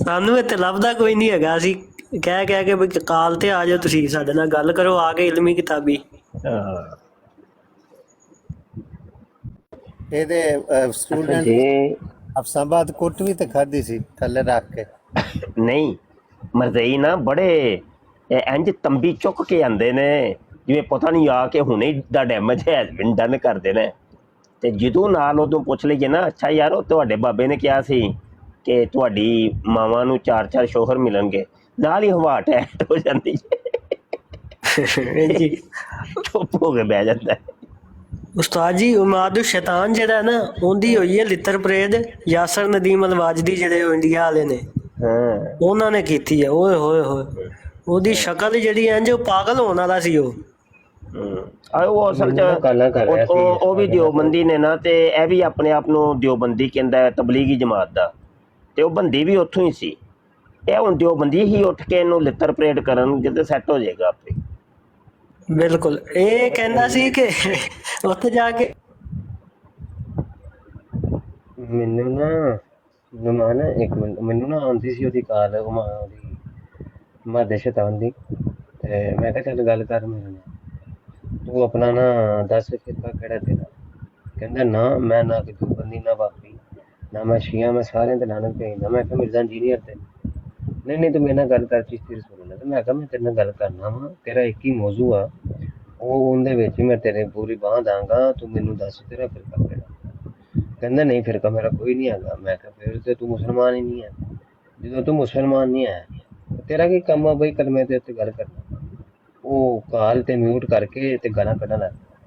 ਸਾਨੂੰ ਇੱਥੇ ਲੱਭਦਾ ਕੋਈ ਨਹੀਂ ਹੈਗਾ, ਅਸੀਂ ਕਹਿ ਕੇ ਵੀ ਕਾਲ ਤੇ ਆ ਜਾਓ, ਤੁਸੀਂ ਸਾਡੇ ਨਾਲ ਗੱਲ ਕਰੋ ਆ ਕੇ ਇਲਮੀ ਕਿਤਾਬੀ। ਇਹਦੇ ਸਟੂਡੈਂਟ ਅਫਸਾਬਾਦ ਕੁੱਟ ਵੀ ਤੇ ਖਾਦੀ ਸੀ ਥੱਲੇ ਰੱਖ ਕੇ। ਨਹੀਂ ਮਰਜ਼ਈ ਨਾ ਬੜੇ ਇੰਜ ਤੰਬੀ ਚੁੱਕ ਕੇ ਆਉਂਦੇ ਨੇ ਜਿਵੇਂ ਪਤਾ ਨਹੀਂ ਆ ਕੇ ਹੁਣੇ ਦਾ ਡੈਮੇਜ ਹੈਜ਼ ਬਿਨ ਡਨ ਕਰਦੇ ਨੇ। ਤੇ ਜਦੋਂ ਨਾਲ ਉਦੋਂ ਪੁੱਛ ਲਈਏ ਨਾ, ਅੱਛਾ ਯਾਰ ਉਹ ਤੁਹਾਡੇ ਬਾਬੇ ਨੇ ਕਿਹਾ ਸੀ ਕਿ ਤੁਹਾਡੀ ਮਾਵਾਂ ਨੂੰ 4-4 ਸ਼ੋਹਰ ਮਿਲਣਗੇ, ਨਾਲ ਹੀ ਹਵਾ ਟੈਟ ਹੋ ਜਾਂਦੀ ਜੀ, ਚੁੱਪ ਹੋ ਕੇ ਬਹਿ ਜਾਂਦਾ। ਉਸਤਾਦ ਜੀ ਉਮਾਦੁ ਸ਼ੈਤਾਨ ਜਿਹੜਾ ਨਾ ਉਹਦੀ ਹੋਈ ਹੈ ਲਿੱਤਰ ਪਰੇਡ ਯਾਸਰ ਨਦੀਮ ਅਲਵਾਜਦੀ ਜਿਹੜੇ ਇੰਡੀਆ ਵਾਲੇ ਨੇ ਉਹਨਾਂ ਨੇ ਕੀਤੀ ਹੈ। ਓਏ ਹੋਏ ਹੋਏ ਉਹਦੀ ਸ਼ਕਲ ਜਿਹੜੀ ਇੰਜ ਪਾਗਲ ਹੋਣ ਵਾਲਾ ਸੀ ਉਹ। ਉਹ ਅਸਲ 'ਚ ਉਹ ਵੀ ਦਿਓਬੰਦੀ ਨੇ ਨਾ, ਤੇ ਇਹ ਵੀ ਆਪਣੇ ਆਪ ਨੂੰ ਦਿਓਬੰਦੀ ਕਹਿੰਦਾ, ਤਬਲੀਗੀ ਜਮਾਤ ਦਾ, ਤੇ ਉਹ ਬੰਦੀ ਵੀ ਉੱਥੋਂ ਹੀ ਸੀ। ਇਹ ਹੁਣ ਦਿਓਬੰਦੀ ਹੀ ਉੱਠ ਕੇ ਇਹਨੂੰ ਲਿੱਤਰ ਪਰੇਡ ਕਰਨਗੇ ਤੇ ਸੈੱਟ ਹੋ ਜਾਏਗਾ ਆਪੇ। ਬਿਲਕੁਲ ਇਹ ਕਹਿੰਦਾ ਸੀ ਕਿ ਉੱਥੇ ਜਾ ਕੇ ਮੈਨੂੰ ਨਾ ਜ਼ਮਾਨਾ ਇੱਕ ਮਿੰਟ ਮੈਨੂੰ ਨਾ ਆਉਂਦੀ ਸੀ ਉਹਦੀ ਕਾਲ ਉਹਦੀ ਮਾਦੇ ਸ਼ੈਤਾਨ ਦੀ, ਤੇ ਮੈਂ ਕਿਹਾ ਚੱਲ ਗੱਲ ਕਰ ਮੇਰੇ ਨਾਲ, ਤੂੰ ਆਪਣਾ ਨਾ ਦੱਸ ਫਿਰਕਾ ਕਿਹੜਾ ਤੇਰਾ। ਕਹਿੰਦਾ ਨਾ ਮੈਂ ਨਾ ਕਿ ਦਿਓਬੰਦੀ ਨਾ ਬਾਕੀ ਨਾ ਮੈਂ ਸ਼ੀਆ, ਮੈਂ ਸਾਰਿਆਂ ਤੇ ਲਾਨਤ ਭੇਜਦਾ। ਮੈਂ ਕਿਹਾ ਮਿਰਜ਼ਾ ਇੰਜੀਨੀਅਰ ਤੇ ਨਹੀਂ ਤੂੰ ਮੇਰੇ ਨਾਲ ਗੱਲ ਕਰ ਚਿਸ਼ਤੀ ਰਸੂਲ ਨਾਲ। ਤੇ ਮੈਂ ਕਿਹਾ ਮੈਂ ਤੇਰੇ ਨਾਲ ਗੱਲ ਕਰਨਾ ਵਾ, ਤੇਰਾ ਇੱਕ ਹੀ ਮੌਜੂ ਆ, ਉਹ ਉਹਦੇ ਵਿੱਚ ਮੈਂ ਤੇਰੇ ਪੂਰੀ ਬਾਂਹ ਦਾਂਗਾ, ਤੂੰ ਮੈਨੂੰ ਦੱਸ ਤੇਰਾ ਫਿਰਕਾ ਕਿਹੜਾ। ਕਹਿੰਦਾ ਨਹੀਂ ਫਿਰਕਾ ਮੇਰਾ ਕੋਈ ਨਹੀਂ ਹੈਗਾ। ਮੈਂ ਕਿਹਾ ਫਿਰ ਤੇ ਤੂੰ ਮੁਸਲਮਾਨ ਹੀ ਨਹੀਂ ਹੈ। ਜਦੋਂ ਤੂੰ ਮੁਸਲਮਾਨ ਨਹੀਂ ਹੈ ਤੇਰਾ ਕੀ ਕੰਮ ਆ ਬਈ ਕਲਮੇ ਦੇ ਉੱਤੇ ਗੱਲ ਕਰਨਾ। ਉਹ ਕਾਲ ਤੇ ਮਿਊਟ ਕਰਕੇ ਤੇ ਗਾਲਾਂ ਕੱਢਣ ਲੱਗ ਪਿਆ,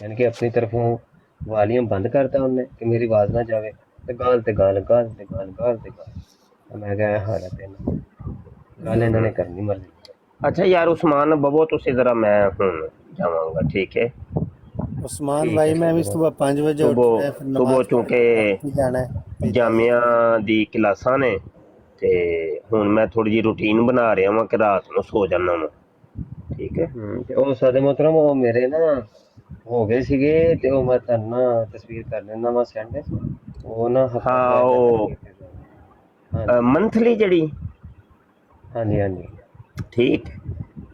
ਯਾਨੀ ਕਿ ਆਪਣੀ ਤਰਫੋਂ ਵਾਲੀਅਮ ਬੰਦ ਕਰਤਾ ਉਹਨੇ ਕਿ ਮੇਰੀ ਆਵਾਜ਼ ਨਾ ਜਾਵੇ, ਤੇ ਗਾਲ ਤੇ ਗਾਲ ਗਾਲ ਤੇ ਗਾਲ ਗਾਲ ਤੇ ਗਾਲ। ਮੈਂ ਕਿਹਾ ਹਾਲਤ ਇਹਨਾਂ ਗੱਲ ਇਹਨਾਂ ਨੇ ਕਰਨੀ ਮਰਜ਼ੀ। ਅੱਛਾ ਯਾਰ ਉਸਮਾਨ ਬਬੋ ਤੁਸੀਂ ਜ਼ਰਾ, ਮੈਂ ਹੁਣ ਜਾਵਾਂਗਾ ਠੀਕ ਹੈ ਉਸਮਾਨ ਭਾਈ ਮੈਂ ਵੀ ਸੁਬਹ 5 ਵਜੇ ਉੱਠਿਆ, ਫਿਰ ਸੁਬਹ ਚੁੱਕੇ ਜਾਮਿਆ ਦੀ ਕਲਾਸਾਂ ਨੇ, ਤੇ ਹੁਣ ਮੈਂ ਥੋੜੀ ਜਿਹੀ ਰੂਟੀਨ ਬਣਾ ਰਿਹਾ ਵਾਂ ਕਿ ਰਾਤ ਨੂੰ ਸੋ ਜਾਂਦਾ ਵਾਂ, ਠੀਕ ਹੈ। ਤੇ ਉਹ ਸਾਡੇ ਮੁਹਤਰਮ ਉਹ ਮੇਰੇ ਨਾ ਹੋ ਗਏ ਸੀਗੇ, ਤੇ ਉਹ ਮੈਂ ਤੁਹਾਨੂੰ ਨਾ ਤਸਵੀਰ ਕਰ ਲੈਂਦਾ ਵਾ ਸੈਂਡ, ਉਹ ਨਾ ਹਾਂ ਉਹ ਮੰਥਲੀ ਜਿਹੜੀ, ਹਾਂਜੀ ਠੀਕ,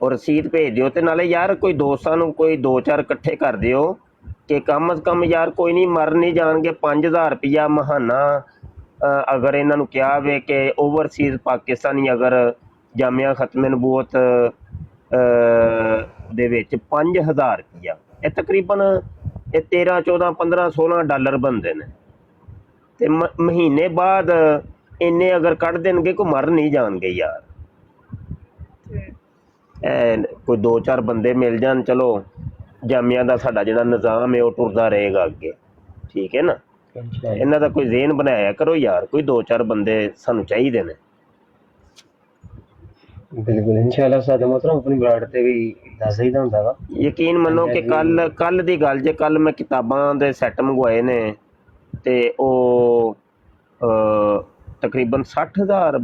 ਉਹ ਰਸੀਦ ਭੇਜ ਦਿਓ। ਤੇ ਨਾਲੇ ਯਾਰ ਕੋਈ ਦੋਸਤਾਂ ਨੂੰ ਕੋਈ 2-4 ਇਕੱਠੇ ਕਰ ਦਿਓ ਕਿ ਕਮ ਅਜ਼ ਕਮ ਯਾਰ ਕੋਈ ਨਹੀਂ ਮਰ ਨਹੀਂ ਜਾਣਗੇ, 5000 ਰੁਪਇਆ ਮਹਾਨਾ ਅਗਰ ਇਹਨਾਂ ਨੂੰ ਕਿਹਾ ਵੇ ਕਿ ਓਵਰਸੀਜ਼ ਪਾਕਿਸਤਾਨੀ ਅਗਰ ਜਾਮਿਆ ਖਤਮੇ ਨਬੂਵਤ ਦੇ ਵਿੱਚ 5000 ਰੁਪਇਆ, ਇਹ ਤਕਰੀਬਨ ਇਹ 13, 14, 15, 16 ਡਾਲਰ ਬਣਦੇ ਨੇ, ਤੇ ਮਹੀਨੇ ਬਾਅਦ ਇੰਨੇ ਅਗਰ ਕੱਢ ਦੇਣਗੇ ਕੋਈ ਮਰ ਨਹੀਂ ਜਾਣਗੇ ਯਾਰ। ਕੋਈ 2-4 ਬੰਦੇ ਮਿਲ ਜਾਣ, ਚਲੋ ਜਾਮਿਆ ਦਾ ਸਾਡਾ ਜਿਹੜਾ ਨਿਜ਼ਾਮ ਹੈ ਉਹ ਟੁਰਦਾ ਰਹੇਗਾ ਅੱਗੇ, ਠੀਕ ਹੈ ਨਾ। ਇਹਨਾਂ ਦਾ ਕੋਈ ਜ਼ੇਨ ਬਣਾਇਆ ਕਰੋ ਯਾਰ, ਕੋਈ 2-4 ਬੰਦੇ ਸਾਨੂੰ ਚਾਹੀਦੇ ਨੇ। ਬਿਲਕੁਲ ਇਨਸ਼ਾਅੱਲਾ ਸਾਡੇ ਮੁਹਤਰਮ ਆਪਣੀ ਬਰਾੜ ਤੇ ਵੀ ਦੱਸ ਦਈਦਾ ਹੁੰਦਾ ਵਾ। ਯਕੀਨ ਮੰਨੋ ਕਿ ਕੱਲ ਦੀ ਗੱਲ ਜੇ, ਕੱਲ ਮੈਂ ਕਿਤਾਬਾਂ ਦੇ ਸੈੱਟ ਮੰਗਵਾਏ ਨੇ, ਤੇ ਉਹ ਤਕਰੀਬਨ 60,000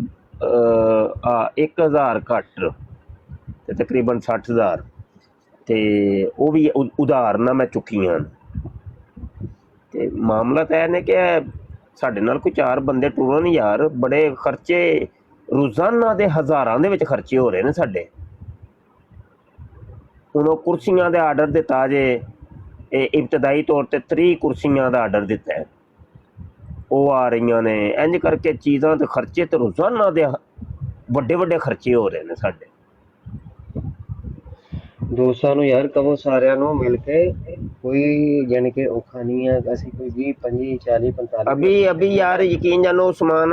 1000 ਘੱਟ ਤੇ ਤਕਰੀਬਨ 60,000, ਤੇ ਉਹ ਵੀ ਉਧਾਰ ਨਾਲ ਮੈਂ ਚੁੱਕੀਆਂ। ਤੇ ਮਾਮਲਾ ਤਾਂ ਇਹ ਨੇ ਕਿ ਸਾਡੇ ਨਾਲ ਕੋਈ 4 ਬੰਦੇ ਟੁਰਨ ਯਾਰ, ਬੜੇ ਖਰਚੇ ਰੋਜ਼ਾਨਾ ਦੇ ਹਜ਼ਾਰਾਂ ਦੇ ਵਿੱਚ ਖਰਚੇ ਹੋ ਰਹੇ ਨੇ ਸਾਡੇ। ਹੁਣ ਉਹ ਕੁਰਸੀਆਂ ਦੇ ਆਰਡਰ ਦਿੱਤਾ ਜੇ, ਇਹ ਇਬਤਦਾਈ ਤੌਰ 'ਤੇ 30 ਕੁਰਸੀਆਂ ਦਾ ਆਰਡਰ ਦਿੱਤਾ ਹੈ, ਉਹ ਆ ਰਹੀਆਂ ਨੇ। ਇੰਝ ਕਰਕੇ ਚੀਜ਼ਾਂ ਤੇ ਖਰਚੇ ਤੇ ਰੋਜ਼ਾਨਾ ਦੇ ਵੱਡੇ ਖਰਚੇ ਹੋ ਰਹੇ ਨੇ ਸਾਡੇ। ਦੋਸਤਾਂ ਨੂੰ ਯਾਰ ਕਹੋ ਸਾਰਿਆਂ ਨੂੰ ਮਿਲ ਕੇ, ਕੋਈ ਯਾਨੀ ਕਿ ਔਖਾ ਨਹੀਂ ਹੈ, ਅਸੀਂ ਕੋਈ 20, 25, 40, 45 ਅਭੀ ਯਾਰ ਯਕੀਨ ਜਾਨੋ ਉਸਮਾਨ,